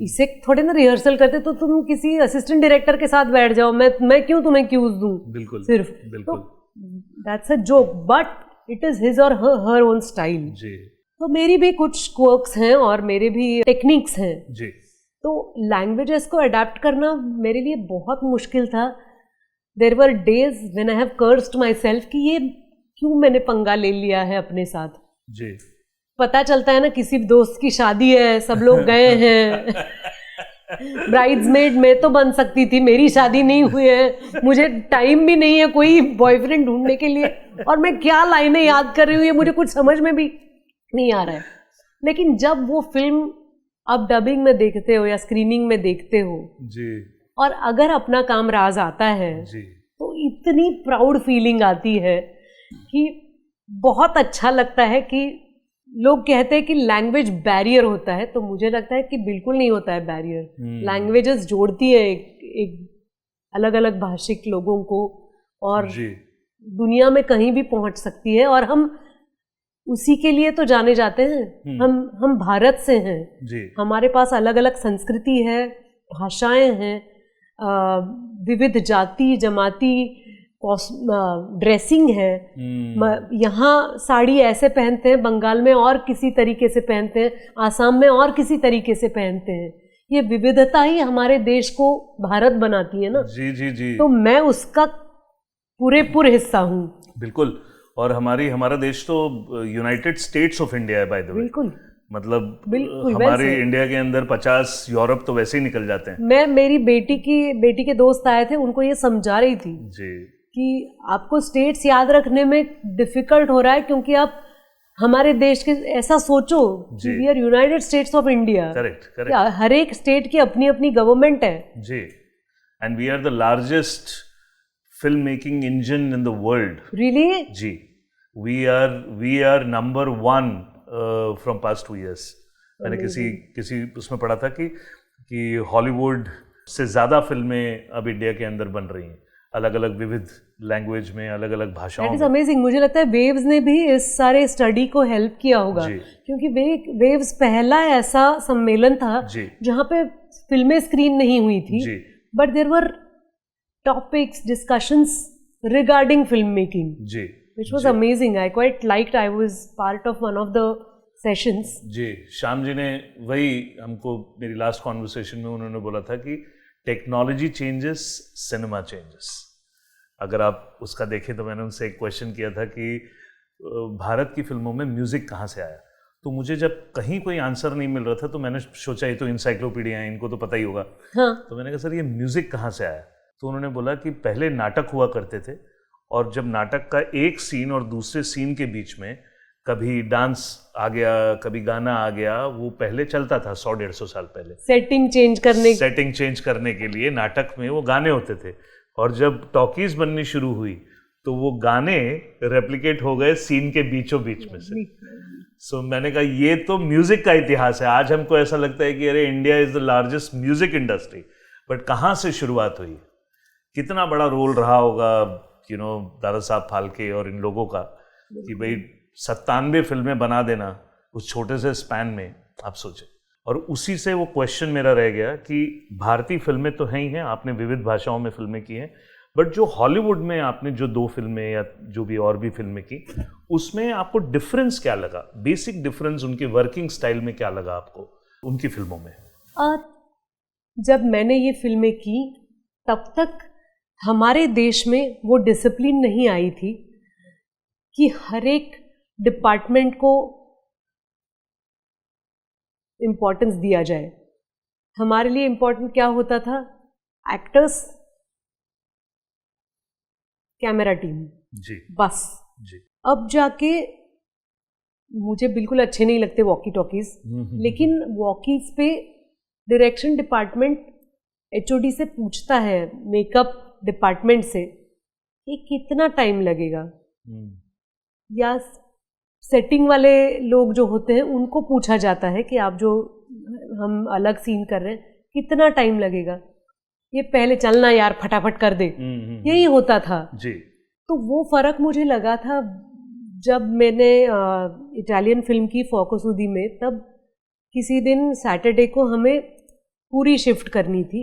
इसे थोड़े ना रिहर्सल करते तो तुम किसी असिस्टेंट डायरेक्टर के साथ बैठ जाओ, मैं क्यों तुम्हें क्यूज दूं। बिल्कुल सिर्फ बिल्कुल। तो that's a joke, but it is his और हर ओन स्टाइल। जी। तो मेरी भी कुछ क्वर्क्स हैं और मेरे भी टेक्निक्स हैं जी। तो लैंग्वेजेस को अडेप्ट करना मेरे लिए बहुत मुश्किल था। There were days when I have cursed my self कि ये क्यों मैंने पंगा ले लिया है अपने साथ। जी। पता चलता है ना, किसी दोस्त की शादी है, सब लोग गए हैं, ब्राइड्समेड मैं तो बन सकती थी, मेरी शादी नहीं हुई है, मुझे टाइम भी नहीं है कोई बॉयफ्रेंड ढूंढने के लिए, और मैं क्या लाइनें याद कर रही हूँ ये मुझे कुछ समझ में भी नहीं आ रहा है। लेकिन जब वो फिल्म आप डबिंग में देखते हो या स्क्रीनिंग में देखते हो जी, और अगर अपना काम राज आता है जी, तो इतनी प्राउड फीलिंग आती है कि बहुत अच्छा लगता है। कि लोग कहते हैं कि लैंग्वेज बैरियर होता है, तो मुझे लगता है कि बिल्कुल नहीं होता है बैरियर। लैंग्वेजेस जोड़ती है एक अलग अलग भाषिक लोगों को, और दुनिया में कहीं भी पहुंच सकती है। और हम उसी के लिए तो जाने जाते हैं। हम भारत से हैं जी। हमारे पास अलग अलग संस्कृति है, भाषाएं हैं, विविध जाति जमाती ड्रेसिंग है। यहाँ साड़ी ऐसे पहनते हैं, बंगाल में और किसी तरीके से पहनते हैं, आसाम में और किसी तरीके से पहनते हैं। ये विविधता ही हमारे देश को भारत बनाती है ना। जी जी जी। तो मैं उसका पूरे हिस्सा हूँ। बिल्कुल। और हमारा देश तो यूनाइटेड स्टेट्स ऑफ इंडिया है बाय द वे। बिल्कुल। मतलब बिल्कुल हमारे इंडिया के अंदर 50 यूरोप तो वैसे ही निकल जाते हैं। मैं मेरी बेटी के दोस्त आए थे, उनको ये समझा रही थी जी कि आपको स्टेट्स याद रखने में डिफिकल्ट हो रहा है क्योंकि आप हमारे देश के ऐसा सोचो कि we are United States of India. Correct. हर एक स्टेट की अपनी अपनी गवर्नमेंट है जी। And we are the largest film making engine in the world. Really? जी। We are number 1 from past 2 years। मैंने किसी उसमें पढ़ा था कि हॉलीवुड से ज़्यादा फिल्में अब इंडिया के अंदर बन रही हैं, अलग अलग विविध लैंग्वेज में, अलग अलग भाषाओं में। That is amazing. मुझे लगता है वेव्स ने भी इस सारे स्टडी को हेल्प किया होगा, क्योंकि वेव्स पहला ऐसा सम्मेलन था जहाँ पे फिल्में स्क्रीन नहीं हुई थी, but there were topics, discussions regarding film making, which was amazing. I quite liked. I was part of one of the sessions. जी। श्याम जी ने वही हमको मेरी लास्ट कॉन्वर्सेशन में उन्होंने बोला था कि टेक्नोलॉजी चेंजेस, सिनेमा चेंजेस। अगर आप उसका देखें तो मैंने उनसे एक क्वेश्चन किया था कि भारत की फिल्मों में म्यूजिक कहाँ से आया। तो मुझे जब कहीं कोई आंसर नहीं मिल रहा था तो मैंने सोचा ये तो इंसाइक्लोपीडिया है, इनको तो पता ही होगा। हाँ। तो मैंने कहा सर ये म्यूजिक कहाँ से आया। तो उन्होंने बोला कि पहले नाटक हुआ करते थे, और जब नाटक का एक सीन और दूसरे सीन के बीच में कभी डांस आ गया, कभी गाना आ गया, वो पहले चलता था 100-150 साल पहले। सेटिंग चेंज करने के लिए नाटक में वो गाने होते थे, और जब टॉकीज बननी शुरू हुई तो वो गाने रेप्लिकेट हो गए सीन के बीचों बीच में से। सो मैंने कहा ये तो म्यूजिक का इतिहास है। आज हमको ऐसा लगता है कि अरे India is the largest music industry, but कहाँ से शुरुआत हुई, कितना बड़ा रोल रहा होगा दादा साहब फाल्के और इन लोगों का, कि भाई 97 फिल्में बना देना उस छोटे से स्पैन में, आप सोचें। और उसी से वो क्वेश्चन मेरा रह गया कि भारतीय फिल्में तो हैं ही हैं, आपने विविध भाषाओं में फिल्में की हैं, बट जो हॉलीवुड में आपने जो 2 फिल्में या जो भी और भी फिल्में की, उसमें आपको डिफरेंस क्या लगा, बेसिक डिफरेंस उनके वर्किंग स्टाइल में क्या लगा आपको उनकी फिल्मों में? जब मैंने ये फिल्में की तब तक हमारे देश में वो डिसिप्लिन नहीं आई थी कि हर एक डिपार्टमेंट को इम्पोर्टेंस दिया जाए। हमारे लिए इम्पोर्टेंट क्या होता था, एक्टर्स कैमरा टीम, जी बस। जी। अब जाके मुझे बिल्कुल अच्छे नहीं लगते वॉकी टॉकीज, लेकिन वॉकीज पे डायरेक्शन डिपार्टमेंट HOD से पूछता है, मेकअप डिपार्टमेंट से, कि कितना टाइम लगेगा, या सेटिंग वाले लोग जो होते हैं उनको पूछा जाता है कि आप जो हम अलग सीन कर रहे हैं कितना टाइम लगेगा, ये पहले चलना यार फटाफट कर दे, यही होता था जी। तो वो फर्क मुझे लगा था जब मैंने इटालियन फिल्म की फोकोसुदी में, तब किसी दिन सैटरडे को हमें पूरी शिफ्ट करनी थी,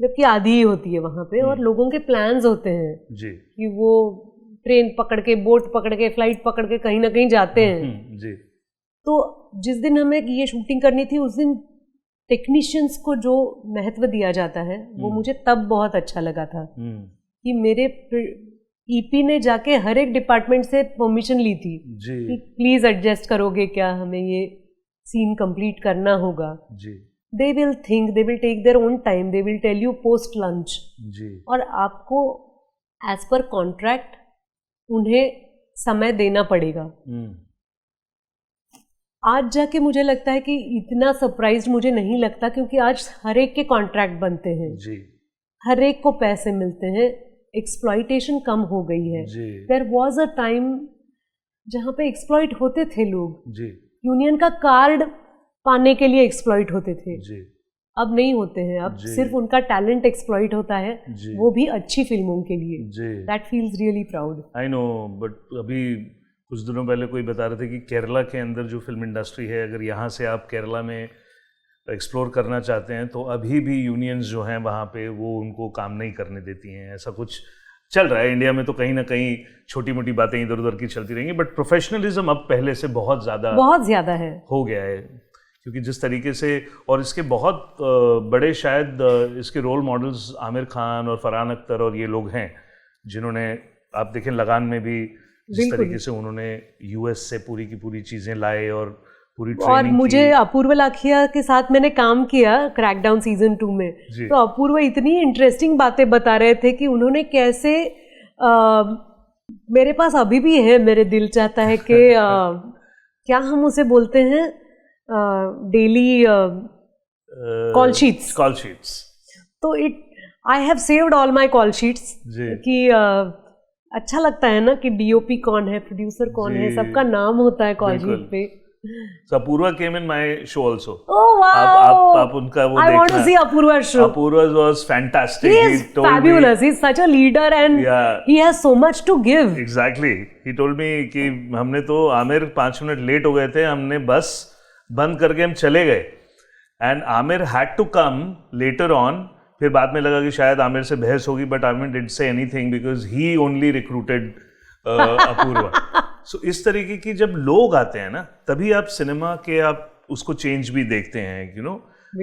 जबकि आधी ही होती है वहाँ पे, और लोगों के प्लान्स होते हैं जी कि वो ट्रेन पकड़ के, बोट पकड़ के, फ्लाइट पकड़ के कहीं ना कहीं जाते हैं। जी। तो जिस दिन हमें ये शूटिंग करनी थी उस दिन टेक्नीशियंस को जो महत्व दिया जाता है वो मुझे तब बहुत अच्छा लगा था कि मेरे EP ने जाके हर एक डिपार्टमेंट से परमिशन ली थी कि प्लीज एडजस्ट करोगे क्या, हमें ये सीन कंप्लीट करना होगा। They will think, they will take their own time, they will tell you post lunch, और आपको एज पर कॉन्ट्रैक्ट उन्हें समय देना पड़ेगा। आज जाके मुझे लगता है कि इतना सरप्राइज मुझे नहीं लगता, क्योंकि आज हर एक के कॉन्ट्रैक्ट बनते हैं, हर एक को पैसे मिलते हैं, एक्सप्लॉइटेशन कम हो गई है। देयर वाज अ टाइम जहाँ पे एक्सप्लॉइट होते थे लोग, यूनियन का कार्ड पाने के लिए एक्सप्लॉइट होते थे, अब नहीं होते हैं। अब सिर्फ उनका टैलेंट एक्सप्लॉइट होता है, वो भी अच्छी फिल्मों के लिए। That feels really proud. I know, but अभी कुछ दिनों पहले कोई बता रहे थे कि केरला के अंदर जो फिल्म इंडस्ट्री है, अगर यहाँ से आप केरला में एक्सप्लोर करना चाहते हैं तो अभी भी यूनियंस जो हैं वहाँ पे वो उनको काम नहीं करने देती हैं। ऐसा कुछ चल रहा है इंडिया में, तो कहीं ना कहीं छोटी मोटी बातें इधर उधर की चलती रहेंगी, बट प्रोफेशनलिज्म अब पहले से बहुत ज़्यादा है, हो गया है। क्योंकि जिस तरीके से, और इसके बहुत बड़े शायद इसके रोल मॉडल्स आमिर खान और फरहान अख्तर और ये लोग हैं, जिन्होंने आप देखें लगान में भी जिस तरीके से उन्होंने US से पूरी की पूरी चीज़ें लाए और पूरी ट्रेनिंग और मुझे अपूर्व लाखिया के साथ मैंने काम किया क्रैकडाउन सीजन 2 में, तो अपूर्व इतनी इंटरेस्टिंग बातें बता रहे थे कि उन्होंने कैसे मेरे पास अभी भी है, मेरे दिल चाहता है कि क्या हम उसे बोलते हैं, डेली कॉल शीट्स। तो I have saved all my call sheets कि अच्छा लगता है ना कि DOP कौन है, प्रोड्यूसर कौन है, सबका नाम होता है कॉल शीट पे। So Apurva came in my show also. Oh wow! आप उनका वो I want to see Apurva's show. Apurva was fantastic. He is fabulous. He's such a leader and he has so much to give. Exactly. He told me कि हमने तो Aamir 5 minute late हो गए थे, हमने बस बंद करके हम चले गए, and Aamir had to come later on. फिर बाद में लगा कि शायद आमिर से बहस होगी, but Aamir didn't say anything because he only recruited Apoorva. सो इस तरीके की जब लोग आते हैं ना, तभी आप सिनेमा के आप उसको चेंज भी देखते हैं, यू नो।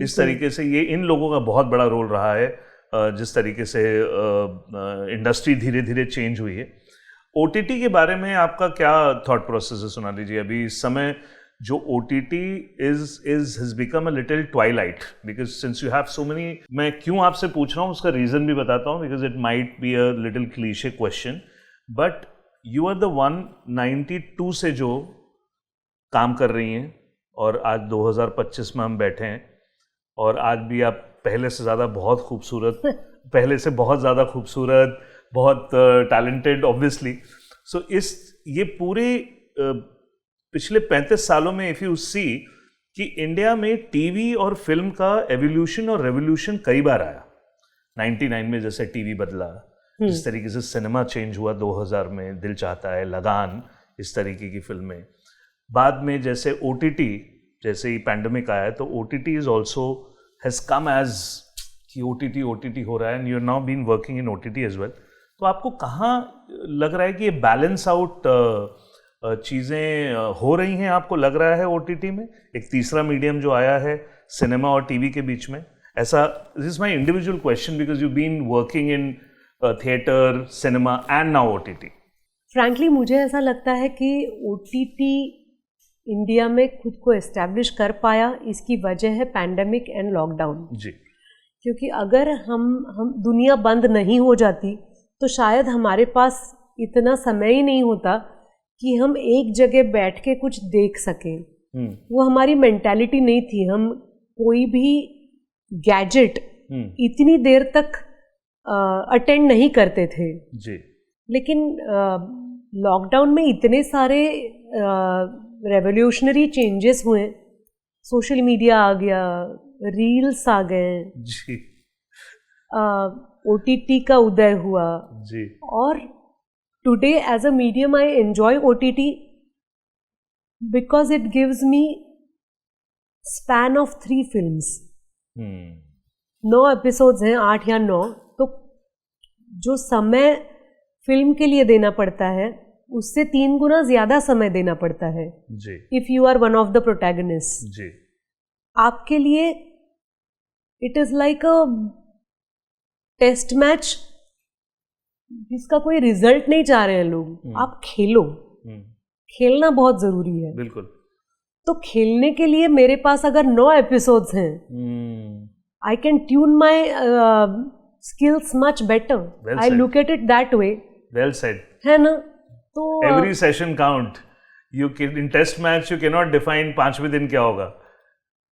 इस तरीके से ये इन लोगों का बहुत बड़ा रोल रहा है, जिस तरीके से इंडस्ट्री धीरे धीरे चेंज हुई है। OTT के बारे में आपका क्या थॉट प्रोसेस है सोनाली जी? अभी इस समय जो OTT has become a little twilight because since you have so many, मैं क्यों आपसे पूछ रहा हूँ उसका रीज़न भी बताता हूँ, because it might be a little cliche question, but you are the one 92 से जो काम कर रही हैं और आज 2025 में हम बैठे हैं, और आज भी आप पहले से ज़्यादा बहुत खूबसूरत, पहले से बहुत ज़्यादा खूबसूरत, बहुत टैलेंटेड ऑब्वियसली। सो ये पूरे पिछले 35 सालों में इफ़ यू सी कि इंडिया में टीवी और फिल्म का एवोल्यूशन और रेवोल्यूशन कई बार आया। 99 में जैसे टीवी बदला, जिस तरीके से सिनेमा चेंज हुआ 2000 में, दिल चाहता है, लगान, इस तरीके की फिल्में। बाद में जैसे OTT, जैसे ही पैंडेमिक आया तो OTT is also has come as कि OTT हो रहा है, and you are now been working in OTT as well. तो आपको कहाँ लग रहा है कि ये बैलेंस आउट चीज़ें हो रही हैं, आपको लग रहा है OTT में एक तीसरा मीडियम जो आया है सिनेमा और टीवी के बीच में? ऐसा, this is my individual question because you been working in theatre, cinema and now OTT। Frankly मुझे ऐसा लगता है कि OTT इंडिया में खुद को एस्टैब्लिश कर पाया, इसकी वजह है पैंडेमिक एंड लॉकडाउन जी। क्योंकि अगर हम दुनिया बंद नहीं हो जाती तो शायद हमारे पास इतना समय ही नहीं होता कि हम एक जगह बैठ के कुछ देख सकें। वो हमारी मेंटालिटी नहीं थी। हम कोई भी गैजेट इतनी देर तक अटेंड नहीं करते थे जी। लेकिन लॉकडाउन में इतने सारे रेवोल्यूशनरी चेंजेस हुए, सोशल मीडिया आ गया, रील्स आ गए जी, OTT का उदय हुआ जी। और today as a medium I enjoy OTT because it gives me span of 3 films. 9 episodes हैं, 8 या 9, तो जो समय फिल्म के लिए देना पड़ता है उससे 3 गुना ज्यादा समय देना पड़ता है जी। If you are one of the protagonist. जी। आपके लिए it is like a test match जिसका कोई रिजल्ट नहीं चाह रहे हैं लोग। आप खेलो, खेलना बहुत जरूरी है। बिल्कुल। तो खेलने के लिए मेरे पास अगर 9 एपिसोड्स हैं, I can tune my skills much better. Well I said. look at it that way. Well said. है ना? तो Every session count. You can, in test match you cannot define 5वें दिन क्या होगा।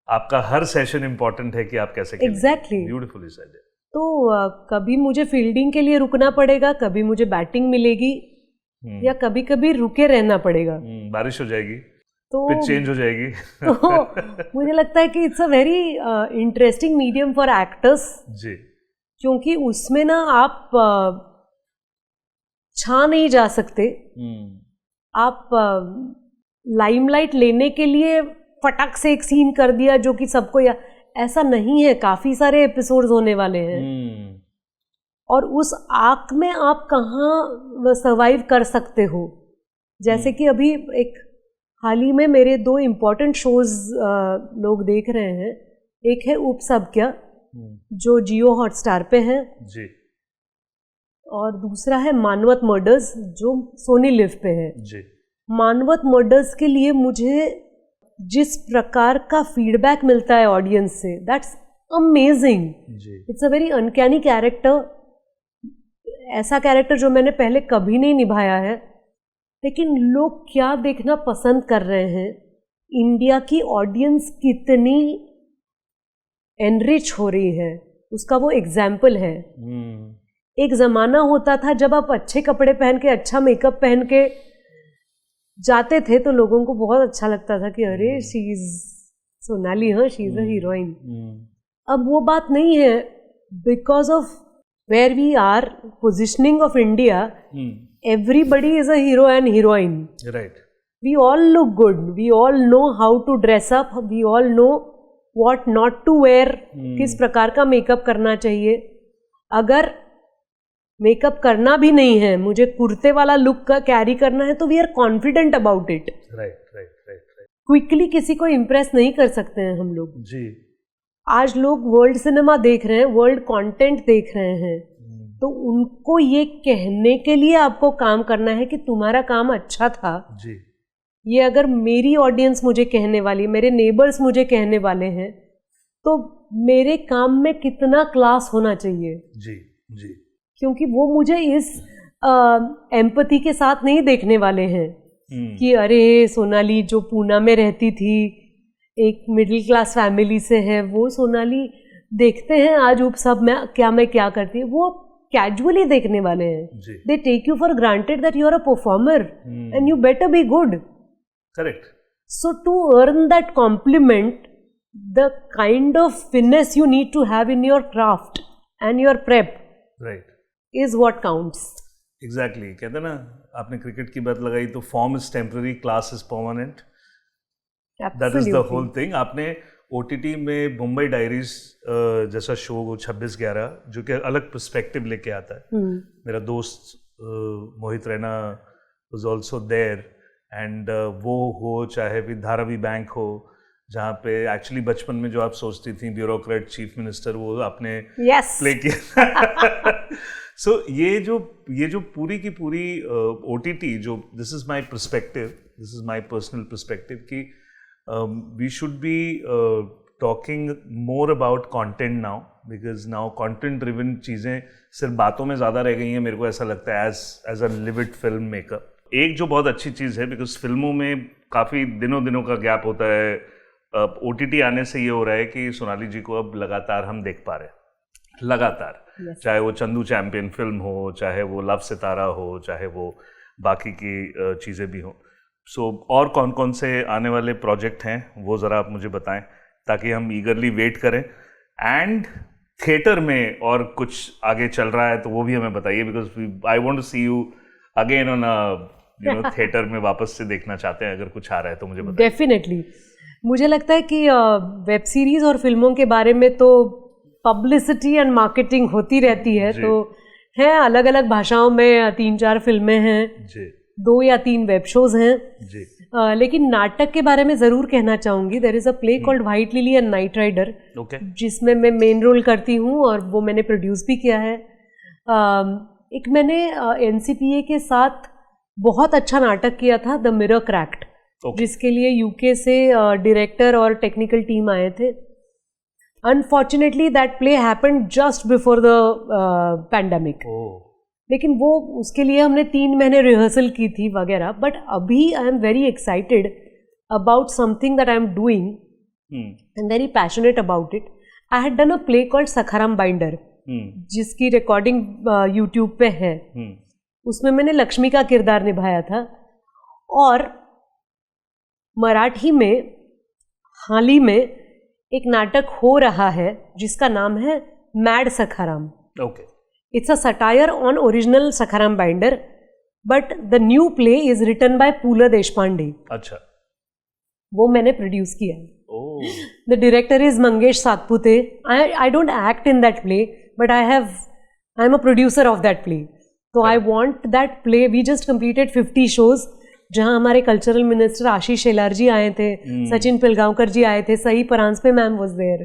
आपका हर सेशन इंपॉर्टेंट है कि आप कैसे खेलें। Exactly. Beautifully said. तो कभी मुझे फील्डिंग के लिए रुकना पड़ेगा, कभी मुझे बैटिंग मिलेगी, या कभी कभी रुके रहना पड़ेगा। बारिश हो जाएगी, तो पिच चेंज हो जाएगी। तो मुझे लगता है कि it's a very interesting medium for actors जी। क्योंकि उसमें ना आप छा नहीं जा सकते। आप लाइमलाइट लेने के लिए फटाक से एक सीन कर दिया जो कि सबको ऐसा नहीं है। काफी सारे एपिसोड्स होने वाले हैं और उस आग में आप कहाँ सर्वाइव कर सकते हो। जैसे कि अभी एक हाल ही में मेरे 2 इम्पोर्टेंट शोज लोग देख रहे हैं। एक है उपसब्क्या जो जियो हॉटस्टार पे है जी, और दूसरा है मानवत मर्डर्स जो सोनी लिव पे है जी। मानवत मर्डर्स के लिए मुझे जिस प्रकार का फीडबैक मिलता है ऑडियंस से, that's amazing. It's a very uncanny character, ऐसा कैरेक्टर जो मैंने पहले कभी नहीं निभाया है, लेकिन लोग क्या देखना पसंद कर रहे हैं। इंडिया की ऑडियंस कितनी एनरिच हो रही है उसका वो एग्जाम्पल है। एक जमाना होता था जब आप अच्छे कपड़े पहन के, अच्छा मेकअप पहन के जाते थे तो लोगों को बहुत अच्छा लगता था कि अरे शी इज सोनाली, हाँ शी इज अ हीरोइन। अब वो बात नहीं है। Because of where we are, positioning of India, everybody is a hero and heroine. Right. We all look good. We all know how to dress up. We all know what not to wear. किस प्रकार का makeup करना चाहिए। अगर makeup करना भी नहीं है, मुझे कुर्ते वाला लुक का कैरी करना है, तो we are confident about it. Right. Quickly किसी को इम्प्रेस नहीं कर सकते हैं हम लोग जी। आज लोग वर्ल्ड सिनेमा देख रहे हैं, वर्ल्ड कंटेंट देख रहे हैं, तो उनको ये कहने के लिए आपको काम करना है कि तुम्हारा काम अच्छा था जी। ये अगर मेरी ऑडियंस मुझे कहने वाली, मेरे नेबर्स मुझे कहने वाले हैं, तो मेरे काम में कितना क्लास होना चाहिए। जी जी। क्योंकि वो मुझे इस एम्पैथी के साथ नहीं देखने वाले हैं कि अरे सोनाली जो पूना में रहती थी, एक मिडिल क्लास फैमिली से है, वो सोनाली देखते हैं आज उपसब में मैं क्या करती है। वो कैजुअली देखने वाले हैं। They take you for granted that you are a performer and you better be good. Correct. So to earn that compliment, the kind of finesse you need to have in your craft and your prep is what counts. Exactly. कहते हैं ना, आपने cricket की बात लगाई तो form is temporary, class is permanent. That is the whole thing. आपने OTT में मुंबई डायरीज जैसा शो 26/11 जो कि अलग पर्सपेक्टिव लेके आता है। मेरा दोस्त Mohit Raina was also there and वो हो चाहे भी धारावी बैंक हो, जहाँ पे एक्चुअली बचपन में जो आप सोचती थी ब्यूरोक्रेट चीफ मिनिस्टर, वो आपने प्ले किया। सो ये जो पूरी की पूरी OTT जो this is my perspective, this is my personal perspective कि we should be talking more about content now, because now content driven चीज़ें सिर्फ बातों में ज़्यादा रह गई हैं, मेरे को ऐसा लगता है as a livid film maker. एक जो बहुत अच्छी चीज़ है, बिकॉज फिल्मों में काफ़ी दिनों का गैप होता है, OTT आने से ये हो रहा है कि सोनाली जी को अब लगातार हम देख पा रहे हैं, लगातार। Yes. चाहे वो चंदू चैंपियन फिल्म हो, चाहे वो लव सितारा हो, चाहे वो बाकी की चीज़ें भी हों। सो और कौन कौन से आने वाले प्रोजेक्ट हैं वो ज़रा आप मुझे बताएं, ताकि हम ईगरली वेट करें। एंड थिएटर में और कुछ आगे चल रहा है तो वो भी हमें बताइए, because I want to see you again on theatre में वापस से देखना चाहते हैं। अगर कुछ आ रहा है तो मुझे बताइए। डेफिनेटली। मुझे लगता है कि वेब सीरीज और फिल्मों के बारे में तो पब्लिसिटी एंड मार्केटिंग होती रहती है, तो है अलग अलग भाषाओं में 3-4 फिल्में हैं जी, 2 या 3 वेब शोज हैं जी। लेकिन नाटक के बारे में ज़रूर कहना चाहूँगी। There is a play called White Lily and Night Rider, जिसमें मैं मेन रोल करती हूँ और वो मैंने प्रोड्यूस भी किया है। एक मैंने NCPA के साथ बहुत अच्छा नाटक किया था, द मिरर क्रैक्ड, जिसके लिए UK से डायरेक्टर और टेक्निकल टीम आए थे। Unfortunately that play happened just before the pandemic, लेकिन वो उसके लिए हमने 3 महीने रिहर्सल की थी वगैरह। बट अभी I am very excited about something that I am doing and very passionate about it. I had done a play called Sakharam binder, जिसकी रिकॉर्डिंग YouTube पे है। उसमें मैंने लक्ष्मी का किरदार निभाया था। और मराठी में हाल ही में एक नाटक हो रहा है जिसका नाम है mad Sakharam. Okay, it's a satire on original Sakharam Binder, but the new play is written by Pula Deshpande. अच्छा, वो मैंने प्रोड्यूस किया है। The director is Mangesh Satpute. I don't act in that play, but I am a producer of that play. तो I want that play. We just completed 50 shows, जहां हमारे cultural minister Ashish Shelar ji आए थे, सचिन पिलगांवकर जी आए थे, सही Paranjpe ma'am was there,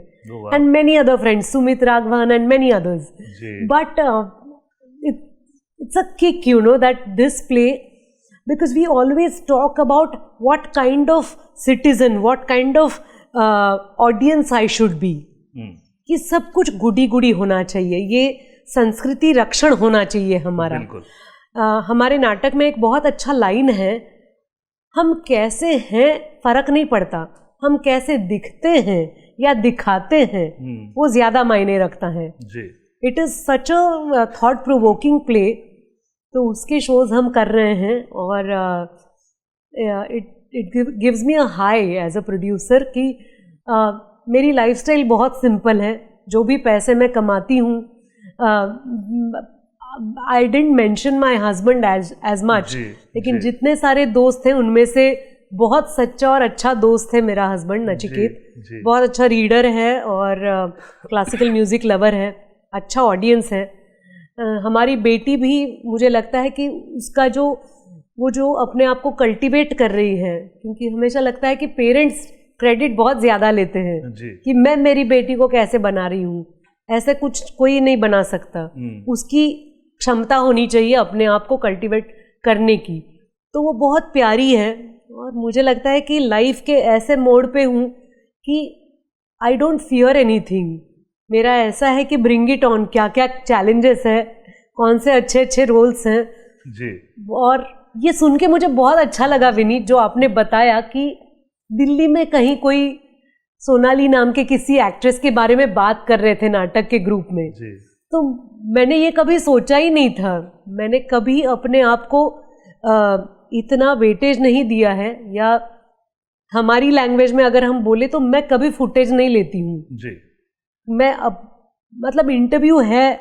and many other friends, Sumit Raghavan and many others. But it's a kick, you know, that this play, because we always talk about what kind of citizen, what kind of audience I should be, कि सब कुछ गुडी गुडी होना चाहिए, ये संस्कृति रक्षण होना चाहिए हमारा। हमारे नाटक में एक बहुत अच्छा लाइन है, हम कैसे हैं फर्क नहीं पड़ता, हम कैसे दिखते हैं या दिखाते हैं वो ज्यादा मायने रखता है। It is such a thought provoking play. तो उसके शोज हम कर रहे हैं और it gives me a high as a producer कि मेरी लाइफस्टाइल बहुत सिंपल है। जो भी पैसे मैं कमाती हूँ, I didn't mention my husband as much, लेकिन जितने सारे दोस्त हैं उनमें से बहुत सच्चा और अच्छा दोस्त है मेरा हस्बैंड नचिकेत। बहुत अच्छा रीडर है और क्लासिकल म्यूजिक लवर है, अच्छा ऑडियंस है। हमारी बेटी भी, मुझे लगता है कि उसका वो जो अपने आप को कल्टीवेट कर रही है, क्योंकि हमेशा लगता है कि पेरेंट्स क्रेडिट बहुत ज़्यादा लेते हैं कि मैं मेरी बेटी को कैसे बना रही हूँ, ऐसे कुछ कोई नहीं बना सकता। उसकी क्षमता होनी चाहिए अपने आप को कल्टीवेट करने की। तो वो बहुत प्यारी है और मुझे लगता है कि लाइफ के ऐसे मोड़ पे हूँ कि आई डोंट फियर एनीथिंग। मेरा ऐसा है कि ब्रिंग इट ऑन, क्या क्या चैलेंजेस है, कौन से अच्छे अच्छे रोल्स हैं जी। और ये सुन के मुझे बहुत अच्छा लगा विनीत, जो आपने बताया कि दिल्ली में कहीं कोई सोनाली नाम के किसी एक्ट्रेस के बारे में बात कर रहे थे नाटक के ग्रुप में जी। तो मैंने ये कभी सोचा ही नहीं था, मैंने कभी अपने आप को इतना वेटेज नहीं दिया है, या हमारी लैंग्वेज में अगर हम बोले तो मैं कभी फुटेज नहीं लेती हूँ जी। मैं अब मतलब इंटरव्यू है,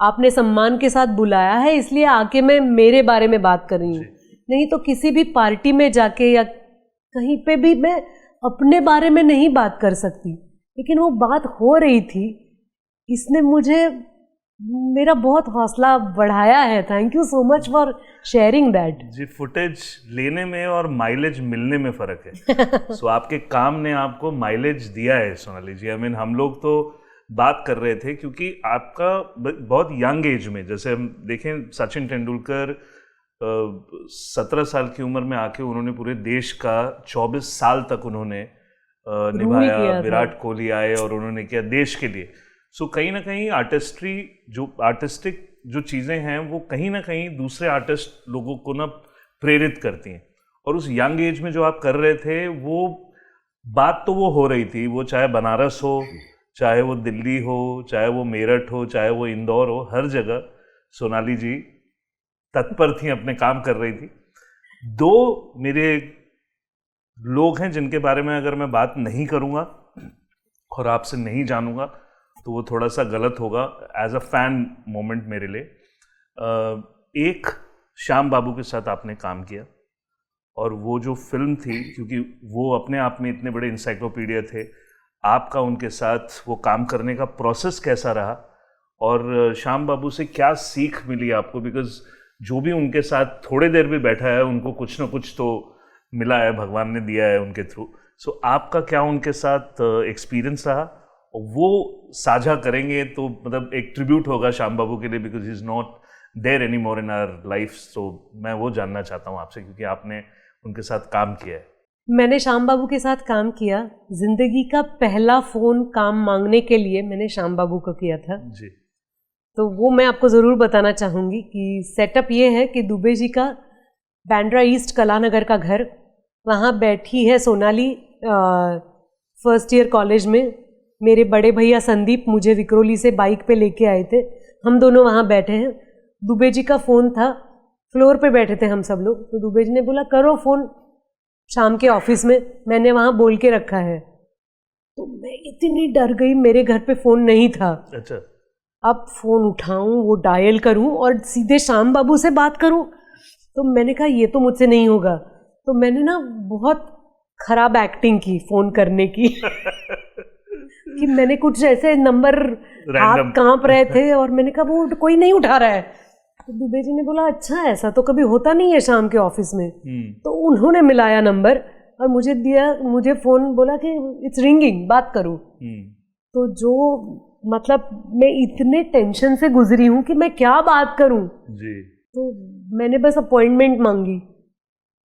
आपने सम्मान के साथ बुलाया है, इसलिए आके मैं मेरे बारे में बात कर रही हूँ। नहीं तो किसी भी पार्टी में जाके या कहीं पे भी मैं अपने बारे में नहीं बात कर सकती, लेकिन वो बात हो रही थी, इसने मुझे मेरा बहुत हौसला बढ़ाया है। Thank you so much for sharing that जी। फुटेज लेने में और माइलेज मिलने में फ़र्क है। सो आपके काम ने आपको माइलेज दिया है सोनाली जी। आई मीन हम लोग तो बात कर रहे थे क्योंकि आपका बहुत यंग एज में, जैसे हम देखें सचिन तेंदुलकर 17 साल की उम्र में आके उन्होंने पूरे देश का 24 साल तक उन्होंने निभाया, किया था। विराट कोहली आए और उन्होंने किया देश के लिए। सो कहीं ना कहीं आर्टिस्टिक जो चीज़ें हैं वो कहीं ना कहीं दूसरे आर्टिस्ट लोगों को ना प्रेरित करती हैं। और उस यंग एज में जो आप कर रहे थे वो बात तो वो हो रही थी, वो चाहे बनारस हो, चाहे वो दिल्ली हो, चाहे वो मेरठ हो, चाहे वो इंदौर हो, हर जगह सोनाली जी तत्पर थी, अपने काम कर रही थी। दो मेरे लोग हैं जिनके बारे में अगर मैं बात नहीं करूँगा और आपसे नहीं जानूंगा तो वो थोड़ा सा गलत होगा एज अ फैन मोमेंट मेरे लिए। एक श्याम बाबू के साथ आपने काम किया और वो जो फिल्म थी, क्योंकि वो अपने आप में इतने बड़े इंसाइक्लोपीडिया थे, आपका उनके साथ वो काम करने का प्रोसेस कैसा रहा और श्याम बाबू से क्या सीख मिली आपको? बिकॉज जो भी उनके साथ थोड़े देर भी बैठा है उनको कुछ ना कुछ तो मिला है, भगवान ने दिया है उनके थ्रू। सो आपका क्या उनके साथ एक्सपीरियंस रहा? और वो साझा करेंगे तो मतलब एक ट्रिब्यूट होगा श्याम बाबू के लिए, because he is not there any more in our life. So मैं वो जानना चाहता हूँ आपसे, क्योंकि आपने उनके साथ काम किया है। मैंने श्याम बाबू के साथ काम किया। जिंदगी का पहला फोन काम मांगने के लिए मैंने श्याम बाबू को किया था जी। तो वो मैं आपको ज़रूर बताना चाहूँगी कि सेटअप ये है कि दुबे जी का बांद्रा ईस्ट कलानगर का घर, वहाँ बैठी है सोनाली फर्स्ट ईयर कॉलेज में। मेरे बड़े भैया संदीप मुझे विक्रोली से बाइक पे लेके आए थे, हम दोनों वहाँ बैठे हैं। दुबे जी का फ़ोन था, फ्लोर पे बैठे थे हम सब लोग, तो दुबे जी ने बोला करो फ़ोन शाम के ऑफिस में, मैंने वहाँ बोल के रखा है। तो मैं इतनी डर गई, मेरे घर पे फ़ोन नहीं था। अच्छा। अब फ़ोन उठाऊं, वो डायल करूं और सीधे श्याम बाबू से बात करूं, तो मैंने कहा ये तो मुझसे नहीं होगा। तो मैंने ना बहुत खराब एक्टिंग की फ़ोन करने की कि मैंने कुछ ऐसे नंबर, हाथ कांप रहे थे और मैंने कहा वो कोई नहीं उठा रहा है। तो दुबे जी ने बोला अच्छा ऐसा तो कभी होता नहीं है शाम के ऑफिस में। तो उन्होंने मिलाया नंबर और मुझे दिया, मुझे फ़ोन बोला कि इट्स रिंगिंग, बात करो। तो जो मतलब मैं इतने टेंशन से गुजरी हूँ कि मैं क्या बात करूँ जी। तो मैंने बस अपॉइंटमेंट मांगी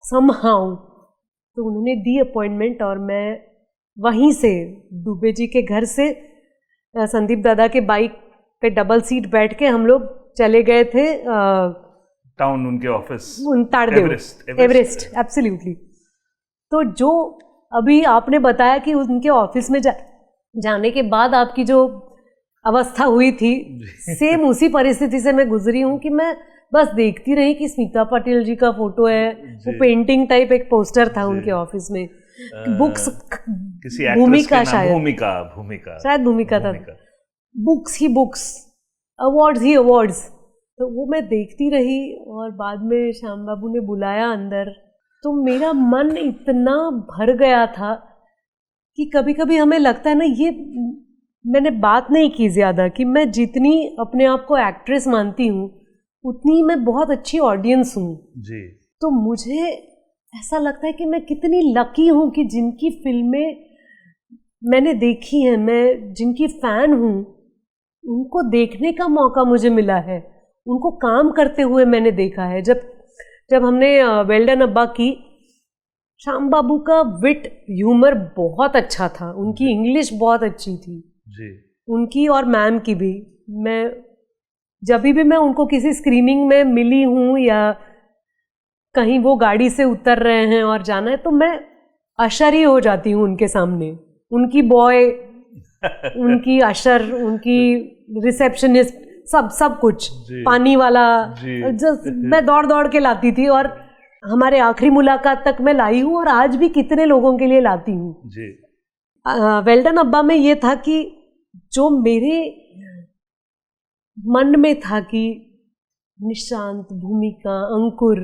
समहाउ, तो उन्होंने दी अपॉइंटमेंट और मैं वहीं से दुबे जी के घर से संदीप दादा के बाइक पे डबल सीट बैठ के हम लोग चले गए थे टाउन, उनके ऑफिस, ताड़देव, एवरेस्ट, एब्सोल्युटली। तो जो अभी आपने बताया कि उनके ऑफिस में जाने के बाद आपकी जो अवस्था हुई थी, सेम उसी परिस्थिति से मैं गुजरी हूँ कि मैं बस देखती रही कि स्मिता पाटिल जी का फोटो है, वो पेंटिंग टाइप एक पोस्टर था उनके ऑफिस में, बुक्स, किसी भूमिका, शायद भूमिका शायद भूमिका था, बुक्स ही बुक्स, अवार्ड्स ही अवार्ड्स। तो वो मैं देखती रही और बाद में श्याम बाबू ने बुलाया अंदर, तो मेरा मन इतना भर गया था कि कभी कभी हमें लगता है ना, ये मैंने बात नहीं की ज़्यादा कि मैं जितनी अपने आप को एक्ट्रेस मानती हूँ उतनी मैं बहुत अच्छी ऑडियंस हूँ जी। तो मुझे ऐसा लगता है कि मैं कितनी लकी हूँ कि जिनकी फिल्में मैंने देखी हैं, मैं जिनकी फ़ैन हूँ, उनको देखने का मौका मुझे मिला है, उनको काम करते हुए मैंने देखा है। जब हमने वेल डन अब्बा की, श्याम बाबू का विट ह्यूमर बहुत अच्छा था, उनकी इंग्लिश बहुत अच्छी थी जी, उनकी और मैम की भी। मैं जब भी मैं उनको किसी स्क्रीनिंग में मिली हूँ या कहीं वो गाड़ी से उतर रहे हैं और जाना है, तो मैं अशर ही हो जाती हूँ उनके सामने, उनकी बॉय, उनकी अशर, उनकी रिसेप्शनिस्ट, सब कुछ, पानी वाला, मैं दौड़ दौड़ के लाती थी और हमारे आखिरी मुलाकात तक मैं लाई हूँ और आज भी कितने लोगों के लिए लाती हूँ। वेल डन अब्बा में ये था कि जो मेरे मन में था कि निशांत, भूमिका, अंकुर,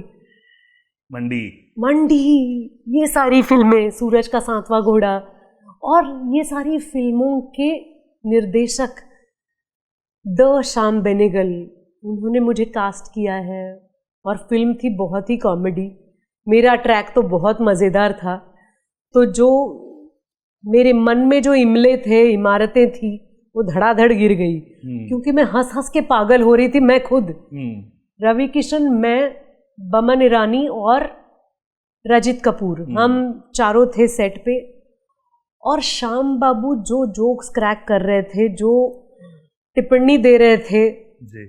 मंडी, ये सारी फिल्में, सूरज का सातवां घोड़ा, और ये सारी फिल्मों के निर्देशक द श्याम बेनेगल, उन्होंने मुझे कास्ट किया है और फिल्म थी बहुत ही कॉमेडी। मेरा ट्रैक तो बहुत मज़ेदार था। तो जो मेरे मन में जो इमले थे, इमारतें थी, वो धड़ाधड़ गिर गई क्योंकि मैं हंस हंस के पागल हो रही थी। मैं खुद, रवि किशन, मैं, बमन ईरानी और रजित कपूर, हम चारों थे सेट पे और श्याम बाबू जो जोक्स क्रैक कर रहे थे, जो टिप्पणी दे रहे थे जी,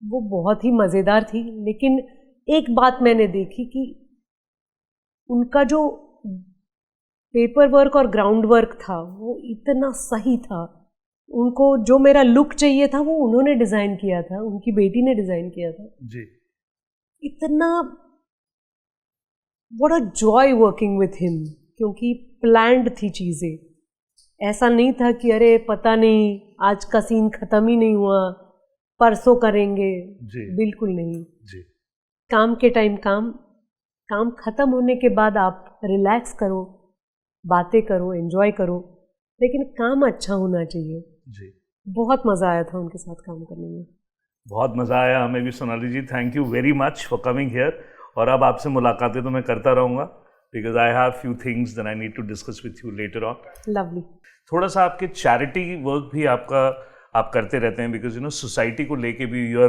वो बहुत ही मज़ेदार थी। लेकिन एक बात मैंने देखी कि उनका जो पेपर वर्क और ग्राउंड वर्क था वो इतना सही था। उनको जो मेरा लुक चाहिए था वो उन्होंने डिज़ाइन किया था, उनकी बेटी ने डिज़ाइन किया था। जी, इतना what a joy working with him, क्योंकि प्लान्ड थी चीज़ें। ऐसा नहीं था कि अरे पता नहीं आज का सीन ख़त्म ही नहीं हुआ, परसों करेंगे। जी, बिल्कुल नहीं। जी, काम के टाइम काम, काम ख़त्म होने के बाद आप रिलैक्स करो, बातें करो, एंजॉय करो, लेकिन काम अच्छा होना चाहिए। जी। बहुत मज़ा आया था उनके साथ काम करने में। बहुत मज़ा आया हमें भी Sonali ji, thank you very much for coming here. और अब आपसे मुलाकातें तो मैं करता रहूँगा, because I have few things that I need to discuss with you later on. Lovely. थोड़ा सा आपके चैरिटी वर्क भी आप करते रहते हैं, बिकॉज सोसाइटी को लेके भी यू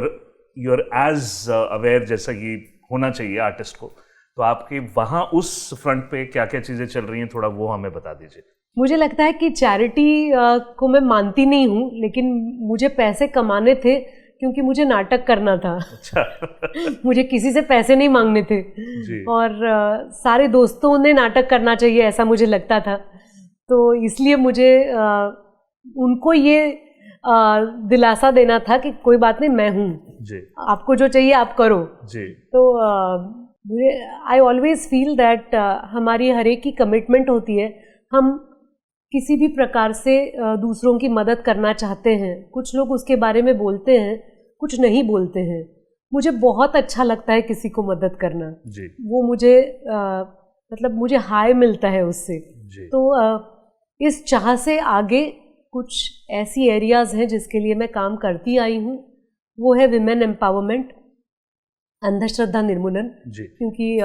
आर एज अवेयर जैसा कि होना चाहिए आर्टिस्ट को। तो आपके वहाँ उस फ्रंट पे क्या क्या चीज़ें चल रही हैं, थोड़ा वो हमें बता दीजिए। मुझे लगता है कि चैरिटी को मैं मानती नहीं हूँ, लेकिन मुझे पैसे कमाने थे क्योंकि मुझे नाटक करना था। अच्छा। मुझे किसी से पैसे नहीं मांगने थे। जी। और सारे दोस्तों ने नाटक करना चाहिए ऐसा मुझे लगता था। तो इसलिए मुझे उनको ये दिलासा देना था कि कोई बात नहीं, मैं हूँ, जी, आपको जो चाहिए आप करो। जी, तो मुझे आई ऑलवेज फील दैट हमारी हर एक की कमिटमेंट होती है। हम किसी भी प्रकार से दूसरों की मदद करना चाहते हैं। कुछ लोग उसके बारे में बोलते हैं, कुछ नहीं बोलते हैं। मुझे बहुत अच्छा लगता है किसी को मदद करना। जी, वो मुझे मतलब मुझे हाई मिलता है उससे। जी। तो इस चाह से आगे कुछ ऐसी एरियाज़ हैं जिसके लिए मैं काम करती आई हूँ। वो है विमेन एम्पावरमेंट, अंधश्रद्धा निर्मूलन। जी, क्योंकि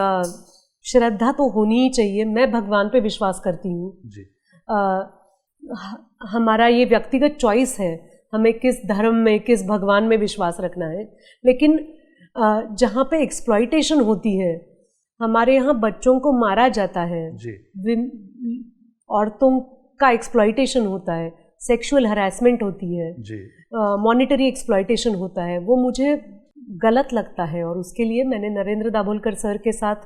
श्रद्धा तो होनी ही चाहिए। मैं भगवान पे विश्वास करती हूँ। जी, हमारा ये व्यक्तिगत चॉइस है हमें किस धर्म में, किस भगवान में विश्वास रखना है। लेकिन जहाँ पे एक्सप्लॉइटेशन होती है, हमारे यहाँ बच्चों को मारा जाता है, जी, औरतों का एक्सप्लॉइटेशन होता है, सेक्सुअल हरासमेंट होती है, जी, मॉनिटरी एक्सप्लॉइटेशन होता है, वो मुझे गलत लगता है। और उसके लिए मैंने नरेंद्र दाभोलकर सर के साथ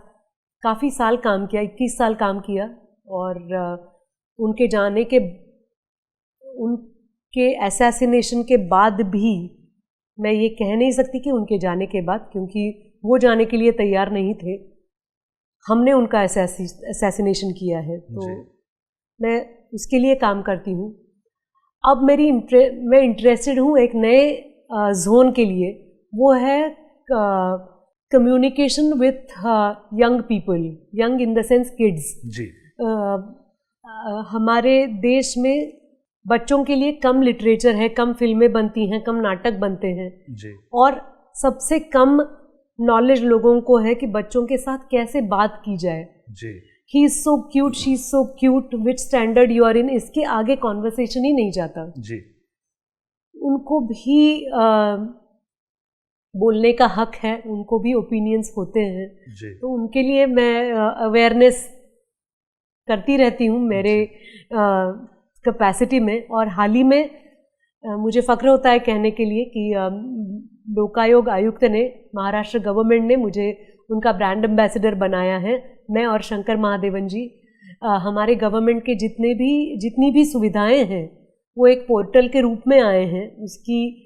काफ़ी साल काम किया, 21 साल काम किया। और उनके असैसिनेशन के बाद भी मैं ये कह नहीं सकती कि उनके जाने के बाद, क्योंकि वो जाने के लिए तैयार नहीं थे, हमने उनका असैसिनेशन किया है। तो मैं उसके लिए काम करती हूँ। अब मैं इंटरेस्टेड हूँ एक नए जोन के लिए, वो है communication with young people, young in the sense kids. जी, हमारे देश में बच्चों के लिए कम लिटरेचर है, कम फिल्में बनती हैं, कम नाटक बनते हैं। जी, और सबसे कम नॉलेज लोगों को है कि बच्चों के साथ कैसे बात की जाए। जी, he is so cute, she is so cute, which standard you are in, इसके आगे कॉन्वर्सेशन ही नहीं जाता। जी, उनको भी बोलने का हक है, उनको भी ओपिनियंस होते हैं। जी, तो उनके लिए मैं अवेयरनेस करती रहती हूँ मेरे कैपेसिटी में। और हाल ही में मुझे फ़ख्र होता है कहने के लिए कि लोकायोग आयुक्त ने, महाराष्ट्र गवर्नमेंट ने मुझे उनका ब्रांड एम्बेसडर बनाया है। मैं और शंकर महादेवन जी, हमारे गवर्नमेंट के जितनी भी सुविधाएं हैं वो एक पोर्टल के रूप में आए हैं। उसकी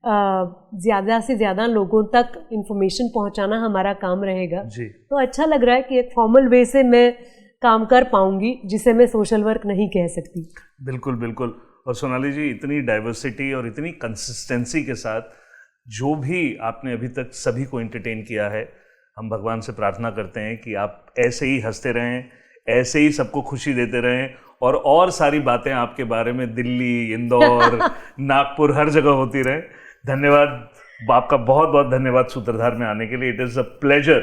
ज़्यादा से ज़्यादा लोगों तक इंफॉर्मेशन पहुंचाना हमारा काम रहेगा। जी। तो अच्छा लग रहा है कि एक फॉर्मल वे से मैं काम कर पाऊंगी, जिसे मैं सोशल वर्क नहीं कह सकती। बिल्कुल बिल्कुल। और सोनाली जी, इतनी डाइवर्सिटी और इतनी कंसिस्टेंसी के साथ जो भी आपने अभी तक सभी को एंटरटेन किया है, हम भगवान से प्रार्थना करते हैं कि आप ऐसे ही हंसते रहें, ऐसे ही सबको खुशी देते रहें, और सारी बातें आपके बारे में दिल्ली, इंदौर, नागपुर, हर जगह होती रहें। धन्यवाद, आपका बहुत बहुत धन्यवाद सूत्रधार में आने के लिए। It is a pleasure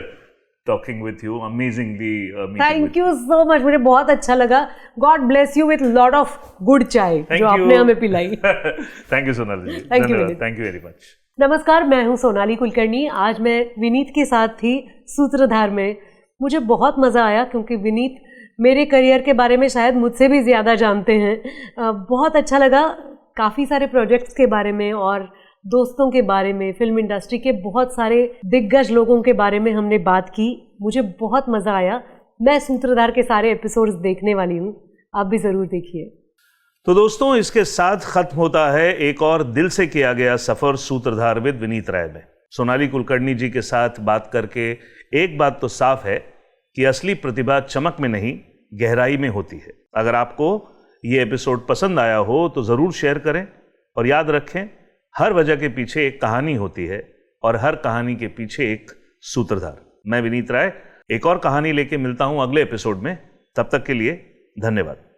talking with you, amazingly. Thank you so much, मुझे बहुत अच्छा लगा। God bless you with lot of good chai जो आपने हमें पिलाई। Thank you Sonali ji, thank you very much. नमस्कार, मैं हूं सोनाली कुलकर्णी। आज मैं विनीत के साथ थी सूत्रधार में। मुझे बहुत मज़ा आया क्योंकि विनीत मेरे करियर के बारे में शायद मुझसे भी ज़्यादा जानते हैं। बहुत अच्छा लगा, काफ़ी सारे प्रोजेक्ट्स के बारे में और दोस्तों के बारे में, फिल्म इंडस्ट्री के बहुत सारे दिग्गज लोगों के बारे में हमने बात की। मुझे बहुत मज़ा आया। मैं सूत्रधार के सारे एपिसोड्स देखने वाली हूँ, आप भी ज़रूर देखिए। तो दोस्तों, इसके साथ खत्म होता है एक और दिल से किया गया सफर सूत्रधार विद विनीत राय में। सोनाली कुलकर्णी जी के साथ बात करके एक बात तो साफ है कि असली प्रतिभा चमक में नहीं, गहराई में होती है। अगर आपको ये एपिसोड पसंद आया हो तो ज़रूर शेयर करें और याद रखें, हर वजह के पीछे एक कहानी होती है और हर कहानी के पीछे एक सूत्रधार। मैं विनीत राय एक और कहानी लेके मिलता हूं अगले एपिसोड में। तब तक के लिए धन्यवाद।